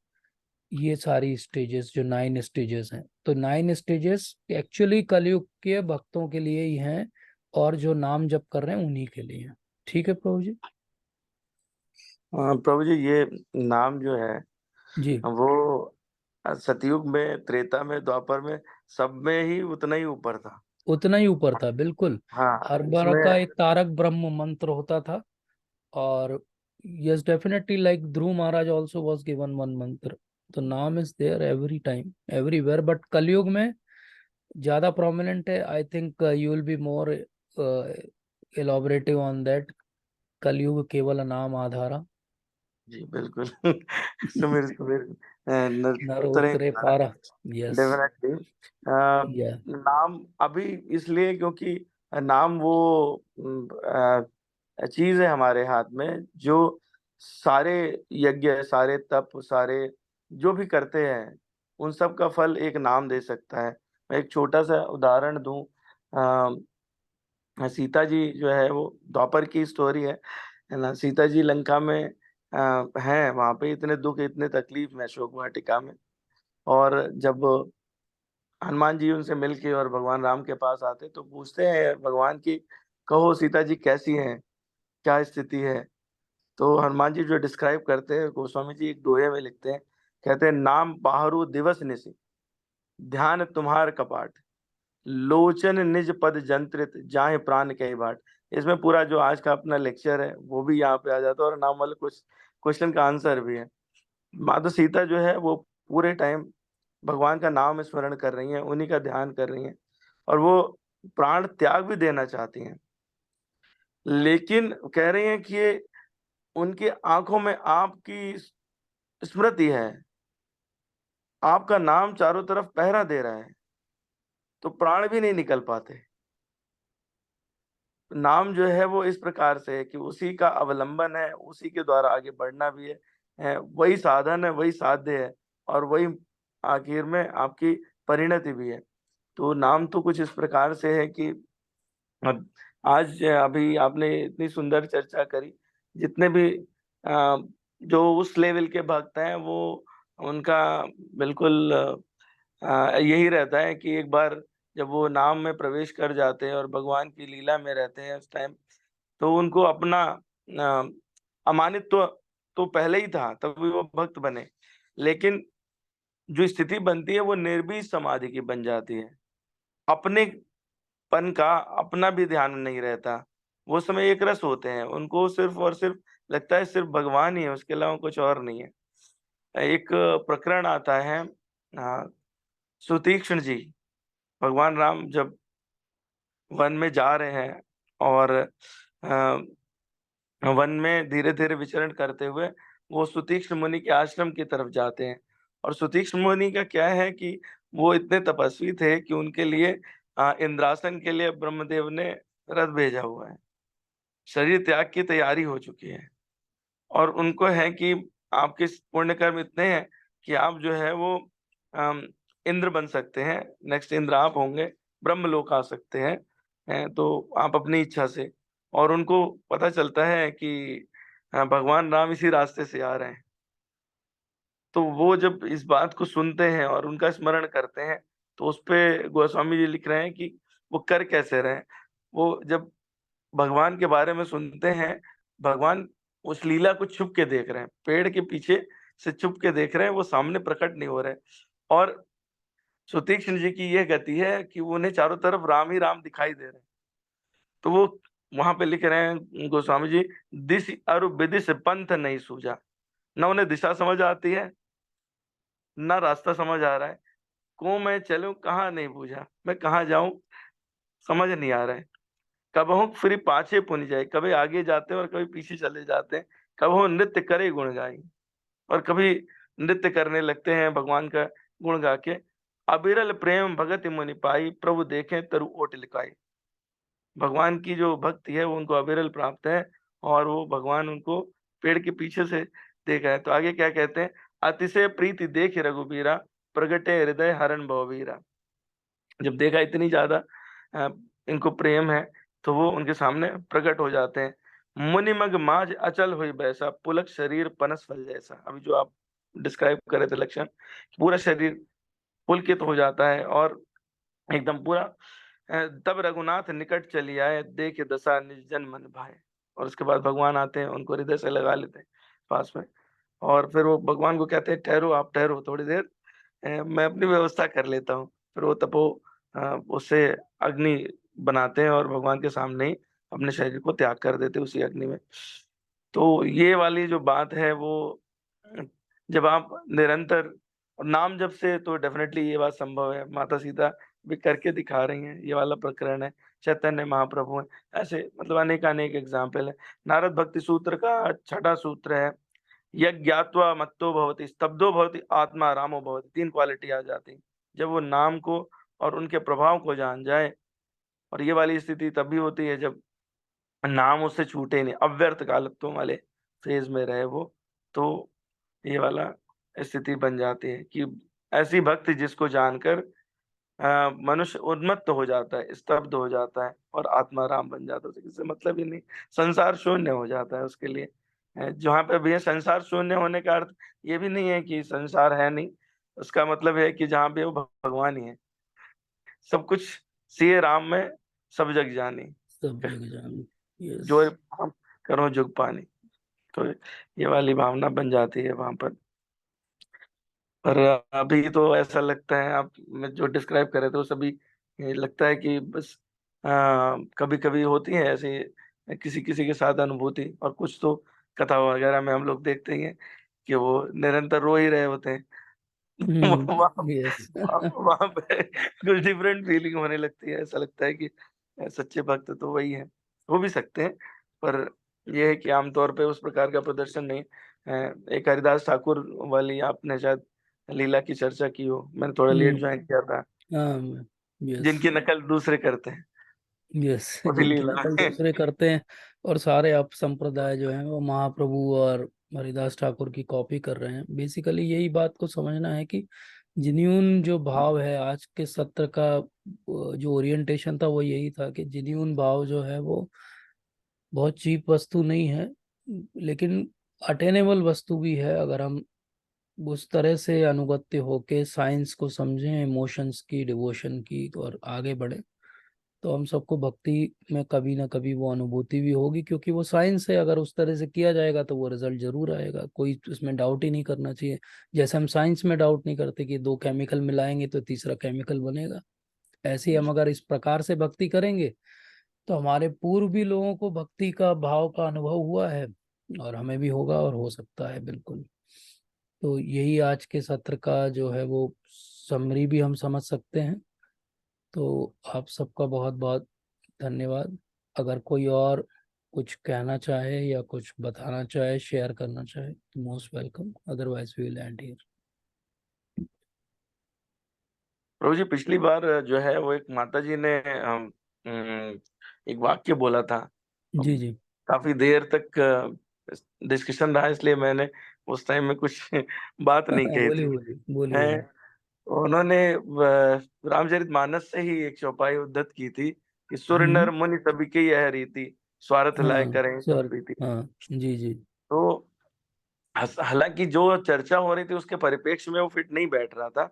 ये सारी स्टेजेस जो 9 स्टेजेस हैं। तो 9 स्टेजेस एक्चुअली कलयुग के भक्तों के लिए ही हैं, और जो नाम जप कर रहे हैं उन्हीं के लिए हैं। ठीक है प्रभु जी। प्रभु जी ये नाम जो है जी वो सतयुग में, त्रेता में, द्वापर में, सब में ही उतना ही ऊपर था। उतना ही ऊपर था बिल्कुल। हाँ हर बार इसमें का एक तारक ब्रह्म मंत्र होता था। और yes definitely like Dhruv Maharaj also was given one mantra. तो naam is there every time everywhere, but Kalyug में ज्यादा प्रोमिनेंट है। I think you will be more elaborative on that. Kalyug केवल नाम आधारा, जी बिल्कुल सुमिर सुमिर नर उतरे उतरे पारा। यस। डेफिनेटली या नाम अभी इसलिए क्योंकि नाम वो चीज है हमारे हाथ में जो सारे यज्ञ, सारे तप, सारे जो भी करते हैं उन सब का फल एक नाम दे सकता है। मैं एक छोटा सा उदाहरण दूं। सीता जी जो है वो द्वापर की स्टोरी है ना। सीता जी लंका में हैं वहां पे, इतने दुख इतने तकलीफ में अशोक वाटिका में। और जब हनुमान जी उनसे मिलके और भगवान राम के पास आते तो पूछते हैं भगवान की, कहो सीता जी कैसी हैं, क्या स्थिति है। तो हनुमान जी जो डिस्क्राइब करते हैं, गोस्वामी जी एक दोहे में लिखते हैं, कहते हैं, नाम बाहरू दिवस निशि, ध्यान तुम्हार कपाट, लोचन निज पद जंत्रित, जाहे प्राण कई बाट। इसमें पूरा जो आज का अपना लेक्चर है वो भी यहाँ पे आ जाता है, और नाम वाले कुछ क्वेश्चन का आंसर भी है। माता सीता जो है वो पूरे टाइम भगवान का नाम स्मरण कर रही हैं, उन्हीं का ध्यान कर रही हैं, और वो प्राण त्याग भी देना चाहती हैं, लेकिन कह रही हैं कि ये उनकी आंखों में आपकी स्मृति है, आपका नाम चारों तरफ पहरा दे रहा है, तो प्राण भी नहीं निकल पाते। नाम जो है वो इस प्रकार से है कि उसी का अवलंबन है, उसी के द्वारा आगे बढ़ना भी है, वही साधन है, वही साध्य है, और वही आखिर में आपकी परिणति भी है। तो नाम तो कुछ इस प्रकार से है कि आज अभी आपने इतनी सुंदर चर्चा करी, जितने भी जो उस लेवल के भक्त हैं वो उनका बिल्कुल यही रहता है कि एक बार जब वो नाम में प्रवेश कर जाते हैं और भगवान की लीला में रहते हैं उस टाइम, तो उनको अपना अमानित्व तो पहले ही था, तभी वो भक्त बने, लेकिन जो स्थिति बनती है वो निर्बीज समाधि की बन जाती है। अपने पन का अपना भी ध्यान नहीं रहता, वो समय एक रस होते हैं, उनको सिर्फ और सिर्फ लगता है सिर्फ भगवान ही है, उसके अलावा कुछ और नहीं है। एक प्रकरण आता है, सुतीक्ष्ण जी, भगवान राम जब वन में जा रहे हैं और वन में धीरे धीरे विचरण करते हुए वो सुतीक्ष्ण मुनि के आश्रम की तरफ जाते हैं। और सुतीक्ष्ण मुनि का क्या है कि वो इतने तपस्वी थे कि उनके लिए इंद्रासन के लिए ब्रह्मदेव ने रथ भेजा हुआ है, शरीर त्याग की तैयारी हो चुकी है, और उनको है कि आपके पुण्य कर्म इतने हैं कि आप जो है वो अम, इंद्र बन सकते हैं, नेक्स्ट इंद्र आप होंगे, ब्रह्मलोक आ सकते हैं तो आप अपनी इच्छा से। और उनको पता चलता है कि भगवान राम इसी रास्ते से आ रहे हैं, तो वो जब इस बात को सुनते हैं और उनका स्मरण करते हैं, तो उस पे गोस्वामी जी लिख रहे हैं कि वो कर कैसे रहे हैं। वो जब भगवान के बारे में सुनते हैं, भगवान उस लीला को छुप के देख रहे हैं, पेड़ के पीछे से छुप के देख रहे हैं, वो सामने प्रकट नहीं हो रहे। और सुतीक्ष्ण जी की ये गति है कि उन्हें चारों तरफ राम ही राम दिखाई दे रहे हैं। तो वो वहां पे लिख रहे हैं गोस्वामी जी, दिस अरु विदिश पंथ नहीं सूझा, न उन्हें दिशा समझ आती है, न रास्ता समझ आ रहा है, को मैं चलूं कहाँ नहीं बूझा, मैं कहाँ जाऊं समझ नहीं आ रहा है। कबहू फिर पाछे पुन जाए, कभी आगे जाते हैं और कभी पीछे चले जाते हैं। कबहू नृत्य करे गुण गाई, और कभी नृत्य करने लगते हैं भगवान का गुण गा के। अबिरल प्रेम भगत मुनि पाई, प्रभु देखें तरु ओट लिखाई। भगवान की जो भक्ति है वो उनको अविरल प्राप्त है, और वो भगवान उनको पेड़ के पीछे से देख रहे हैं। तो आगे क्या कहते हैं, अतिशय प्रीति देख रघुबीरा, प्रगटे हृदय हरण भवबीरा। जब देखा इतनी ज्यादा अ, इनको प्रेम है, तो वो उनके सामने प्रकट हो जाते हैं। मुनिमग माज अचल हुई बैसा, पुलक शरीर पनस फल जैसा। अभी जो आप डिस्क्राइब कर रहे थे लक्षण, पूरा शरीर पुलकित हो जाता है और एकदम पूरा तब रघुनाथ निकट चली आए, देख दशा निज जन मन भाए। और उसके बाद भगवान आते हैं, उनको हृदय से लगा लेते हैं पास में, और फिर वो भगवान को कहते हैं, ठहरो आप ठहरो थोड़ी देर, मैं अपनी व्यवस्था कर लेता हूँ। फिर वो उससे अग्नि बनाते हैं और भगवान के सामने ही अपने शरीर को त्याग कर देते हैं उसी अग्नि में। तो ये वाली जो बात है वो जब आप निरंतर और नाम जप से, तो डेफिनेटली ये बात संभव है। माता सीता भी करके दिखा रही हैं, ये वाला प्रकरण है। चैतन्य महाप्रभु है, ऐसे मतलब अनेक अनेक एग्जाम्पल है। नारद भक्ति सूत्र का छठा सूत्र है, यज्ञ ज्ञात्वा मत्तो भवति, स्तब्धो भवति आत्मा रामो भवति। तीन क्वालिटी आ जाती जब वो नाम को और उनके प्रभाव को जान जाए। और ये वाली स्थिति तभी होती है जब नाम उससे छूटे नहीं, अव्यर्थ कालत्व वाले फेज में रहे वो। तो ये वाला स्थिति बन जाती है कि ऐसी भक्ति जिसको जानकर मनुष्य उन्मत्त हो जाता है, स्तब्ध हो जाता है और आत्मा राम बन जाता है, किसी मतलब ही नहीं, संसार शून्य हो जाता है उसके लिए। जहाँ पे भी है संसार शून्य होने का अर्थ ये भी नहीं है कि संसार है नहीं, उसका मतलब है कि जहाँ भी वो भगवान ही है। सब कुछ सिए राम में सब जग जानी, सब जगह जान। यस। जो हम करो जुग पानी। तो ये वाली भावना बन जाती है वहां पर। पर अभी तो ऐसा लगता है, आप मैं जो डिस्क्राइब कर रहे थे वो सभी ये लगता है कि बस कभी कभी होती है ऐसी किसी किसी के साथ अनुभूति, और कुछ तो कथा वगैरह में हम लोग देखते ही हैं कि वो निरंतर रो ही रहे होते हैं। वहाँ यस। वहाँ पे कुछ डिफरेंट फीलिंग होने लगती है, ऐसा लगता है कि सच्चे भक्त तो वही है, हो भी सकते हैं, पर ये है कि आमतौर पे उस प्रकार का प्रदर्शन नहीं। एक हरिदास ठाकुर वाली आपने शायद लीला की चर्चा की हो, मैंने थोड़ा लेट ज्वाइन किया था, हाँ। यस। जिनकी नकल दूसरे करते हैं यस। उसी जिनकी लीला नकल में। दूसरे करते हैं और सारे आप संप्रदाय जो हैं वो महाप्रभु और हरिदास ठाकुर की कॉपी कर रहे हैं। बेसिकली यही बात को समझना है कि जिन्यून जो भाव है, आज के सत्र का जो ओरिएंटेशन था वो यही था कि जिन्यून भाव जो है वो बहुत चीप वस्तु नहीं है, लेकिन अटेनेबल वस्तु भी है। अगर हम उस तरह से अनुगत्य होके साइंस को समझें, इमोशंस की, डिवोशन की, तो और आगे बढ़े, तो हम सबको भक्ति में कभी ना कभी वो अनुभूति भी होगी, क्योंकि वो साइंस है। अगर उस तरह से किया जाएगा तो वो रिजल्ट जरूर आएगा, कोई उसमें डाउट ही नहीं करना चाहिए। जैसे हम साइंस में डाउट नहीं करते कि दो केमिकल मिलाएंगे तो तीसरा केमिकल बनेगा, ऐसे ही हम अगर इस प्रकार से भक्ति करेंगे तो हमारे पूर्व भी लोगों को भक्ति का भाव का अनुभव हुआ है और हमें भी होगा और हो सकता है बिल्कुल। तो यही आज के सत्र का जो है वो समरी भी हम समझ सकते हैं। तो आप सबका बहुत बहुत धन्यवाद। अगर कोई और कुछ कहना चाहे या कुछ बताना चाहे, शेयर करना चाहे, तो most welcome, otherwise we will end here. Prabhu ji, पिछली बार जो है वो एक माता जी ने एक वाक्य बोला था, जी जी। काफी देर तक डिस्कशन रहा, इसलिए मैंने उस टाइम में कुछ बात नहीं कही बोलिए थी। बोलिए बोलिए हैं, बोलिए। उन्होंने रामचरितमानस से ही एक चौपाई उद्धत की थी कि सुर हम्म। नर मुनि सभी की यह रीति, स्वार्थ लाए हाँ करें सब सर। प्रीति। हाँ। जी जी। तो हालांकि जो चर्चा हो रही थी उसके परिप्रेक्ष्य में वो फिट नहीं बैठ रहा था,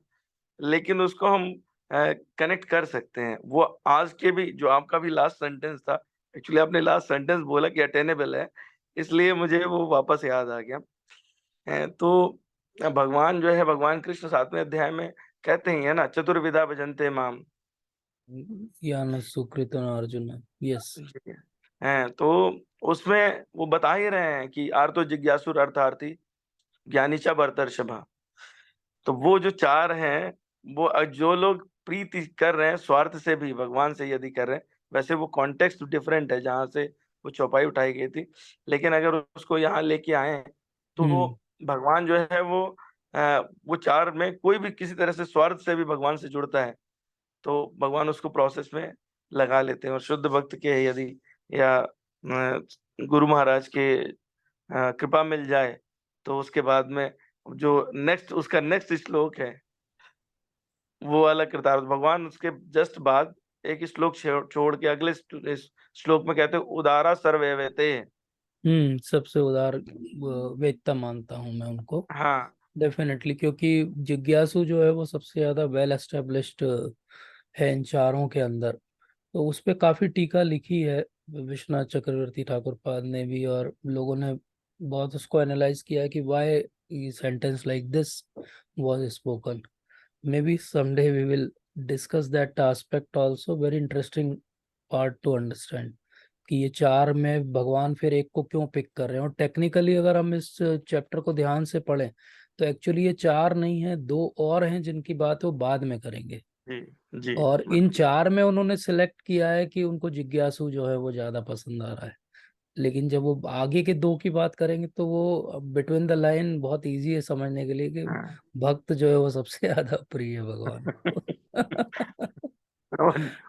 लेकिन उसको हम कनेक्ट कर सकते हैं। वो आज के भी जो आपका भी लास्ट सेंटेंस था, एक्चुअली आपने लास्ट सेंटेंस बोला कि अटेनेबल है, इसलिए मुझे वो वापस याद आ गया। तो भगवान जो है, भगवान कृष्ण 7वें अध्याय में कहते ही है ना, चतुर्विधा भजन्ते माम। ज्ञान सुकृत अर्जुन। यस। हैं तो उसमें वो बता ही रहे हैं कि आर्तो जिज्ञासुर अर्थार्थी ज्ञानी च भरतर्षभा। तो वो जो चार हैं, वो जो लोग प्रीति कर रहे हैं स्वार्थ से भी भगवान से यदि कर रहे हैं, वैसे वो कॉन्टेक्स्ट डिफरेंट है जहां से वो चौपाई उठाई गई थी, लेकिन अगर उसको यहाँ लेके आए हैं, तो वो भगवान जो है वो चार में कोई भी किसी तरह से स्वार्थ से भी भगवान से जुड़ता है तो भगवान उसको प्रोसेस में लगा लेते हैं। और शुद्ध भक्त के यदि या गुरु महाराज के कृपा मिल जाए, तो उसके बाद में जो नेक्स्ट उसका नेक्स्ट श्लोक है, वो वाला कृतार्थ भगवान उसके जस्ट बाद एक श्लोक छोड़ के अगले श्लोक में कहते हैं उदारा सर्वैवेते। सबसे उदार वेदता मानता हूँ मैं उनको, हाँ डेफिनेटली, क्योंकि जिज्ञासु जो है वो सबसे ज्यादा वेल एस्टेब्लिश्ड है इन चारों के अंदर। तो उस पे काफी टीका लिखी है विश्वनाथ चक्रवर्ती ठाकुर पाद ने भी, और लोगों ने बहुत उसको एनालाइज किया है कि why sentence like this was spoken. May be someday we will discuss that aspect also, very interesting part to understand कि ये चार में भगवान फिर एक को क्यों पिक कर रहे हैं। और टेक्निकली अगर हम इस चैप्टर को ध्यान से पढ़ें तो एक्चुअली ये चार नहीं है, दो और हैं जिनकी बात वो बाद में करेंगे। जी जी और इन चार में उन्होंने सिलेक्ट किया है कि उनको जिज्ञासु जो है वो ज्यादा पसंद आ रहा है, लेकिन जब वो आगे के दो की बात करेंगे तो वो बिटवीन द लाइन बहुत इजी है समझने के लिए कि हाँ। भक्त जो है वो सबसे ज्यादा प्रिय है भगवान को।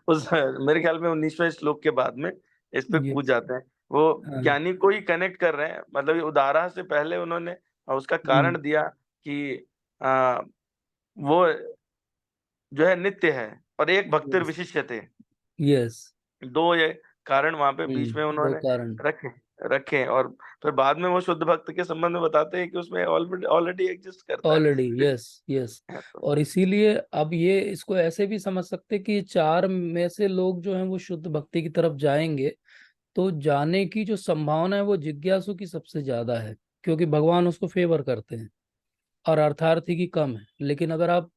उस मेरे ख्याल में 19वें श्लोक के बाद में इस पे ये कूद जाते हैं। वो हाँ। ज्ञानी को ही कनेक्ट कर रहे हैं, मतलब ये उदारा से पहले उन्होंने उसका कारण दिया कि आ, वो जो है नित्य है और एक भक्तिर यस। विशिष्य थे। यस। दो ये कारण वहां पे बीच में दो उन्होंने कारण। रखे। रखें, और फिर बाद में वो शुद्ध भक्त के संबंध में बताते हैं कि उसमें ऑलरेडी एग्जिस्ट करता है। Already, yes yes. तो और इसीलिए अब ये इसको ऐसे भी समझ सकते हैं कि ये चार में से लोग जो हैं वो शुद्ध भक्ति की तरफ जाएंगे, तो जाने की जो संभावना है वो जिज्ञासु की सबसे ज्यादा है, क्योंकि भगवान उसको फेवर करते हैं और अर्थार्थी की कम है। लेकिन अगर आप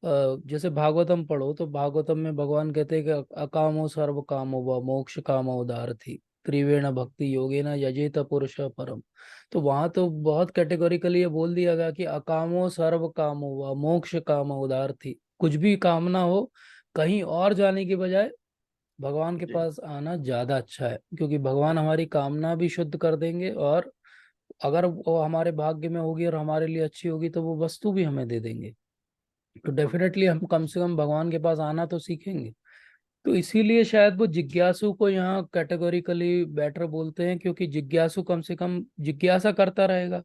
जैसे भागवतम पढ़ो तो भागवतम में भगवान कहते हैं कि अकामो सर्व कामो व मोक्ष कामो उदारथी त्रिवेण भक्ति योगेन यजेत पुरुष परम। तो वहां तो बहुत कैटेगोरिकली ये बोल दिया गया कि अकामो सर्व कामो व मोक्ष कामो उदारथी, कुछ भी कामना हो कहीं और जाने की बजाय भगवान के जी पास आना ज्यादा अच्छा है, क्योंकि भगवान हमारी कामना भी शुद्ध कर देंगे, और अगर वो हमारे भाग्य में होगी और हमारे लिए अच्छी होगी तो वो वस्तु भी हमें दे देंगे। तो डेफिनेटली हम कम से कम भगवान के पास आना तो सीखेंगे। तो इसीलिए शायद वो जिज्ञासु को यहाँ कैटेगोरिकली बेटर बोलते हैं, क्योंकि जिज्ञासु कम से कम जिज्ञासा करता रहेगा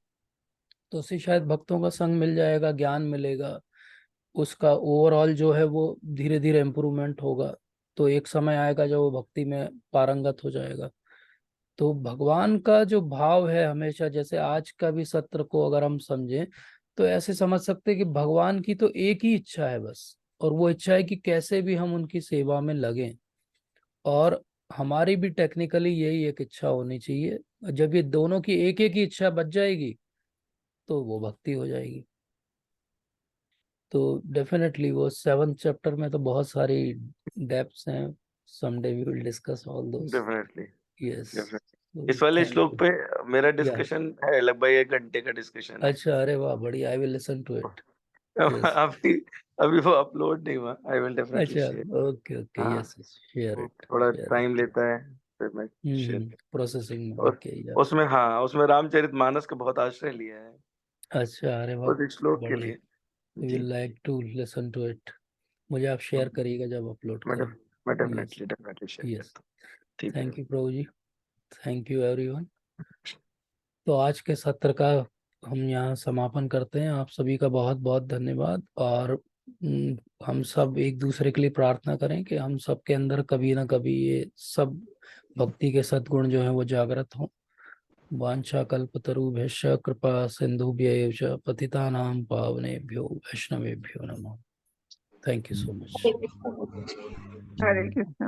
तो उससे शायद भक्तों का संग मिल जाएगा, ज्ञान मिलेगा, उसका ओवरऑल जो है वो धीरे धीरे इम्प्रूवमेंट होगा। तो एक समय आएगा जब वो भक्ति में पारंगत हो जाएगा। तो भगवान का जो भाव है हमेशा, जैसे आज का भी सत्र को अगर हम समझें तो ऐसे समझ सकते हैं कि भगवान की तो एक ही इच्छा है बस, और वो इच्छा है कि कैसे भी हम उनकी सेवा में लगें। और हमारी भी टेक्निकली यही एक इच्छा होनी चाहिए। जब ये दोनों की एक एक ही इच्छा बच जाएगी तो वो भक्ति हो जाएगी। तो डेफिनेटली वो 7th चैप्टर में तो बहुत सारी डेप्थ्स हैं। Someday we will discuss all those. Definitely yes, इस वाले थैंक श्लोक यू। पे मेरा या डिस्कशन है, लगभग 1 घंटे का डिस्कशन है। अच्छा, अरे वाह, बढ़िया। I will listen to it. Yes, अभी अभी वो अपलोड नहीं हुआ, आई विल डेफिनेटली अच्छा, शेयर। ओके ओके, हाँ, यस, शेयर वो इट, थोड़ा शेयर टाइम इट। लेता है, फिर मैं शेयर। प्रोसेसिंग में, और ओके, या उसमें, हाँ, उसमें रामचरितमानस का बहुत आश्रय लिया है अच्छा, अरे वाह, उस एक श्लोक के बढ़िया। लिए। वी जी will like to listen to it. मुझे आप शेयर करिएगा जब अपलोड मैं करें। मैं यस डेफिनेटली शेयर यस, करता हूँ। ठीक है। Thank you Prabhu ji, thank you everyone. तो आज के सत्र का हम यहाँ समापन करते हैं। आप सभी का बहुत बहुत धन्यवाद। और हम सब एक दूसरे के लिए प्रार्थना करें कि हम सब के अंदर कभी ना कभी ये सब भक्ति के सद्गुण जो हैं वो जागृत हों। वांछा कल्पतरुभ्यश्च कृपा सिंधुभ्यैव च पतितानां पावनेभ्यो वैष्णवेभ्यो नमः। Thank you so much. Hare Krishna.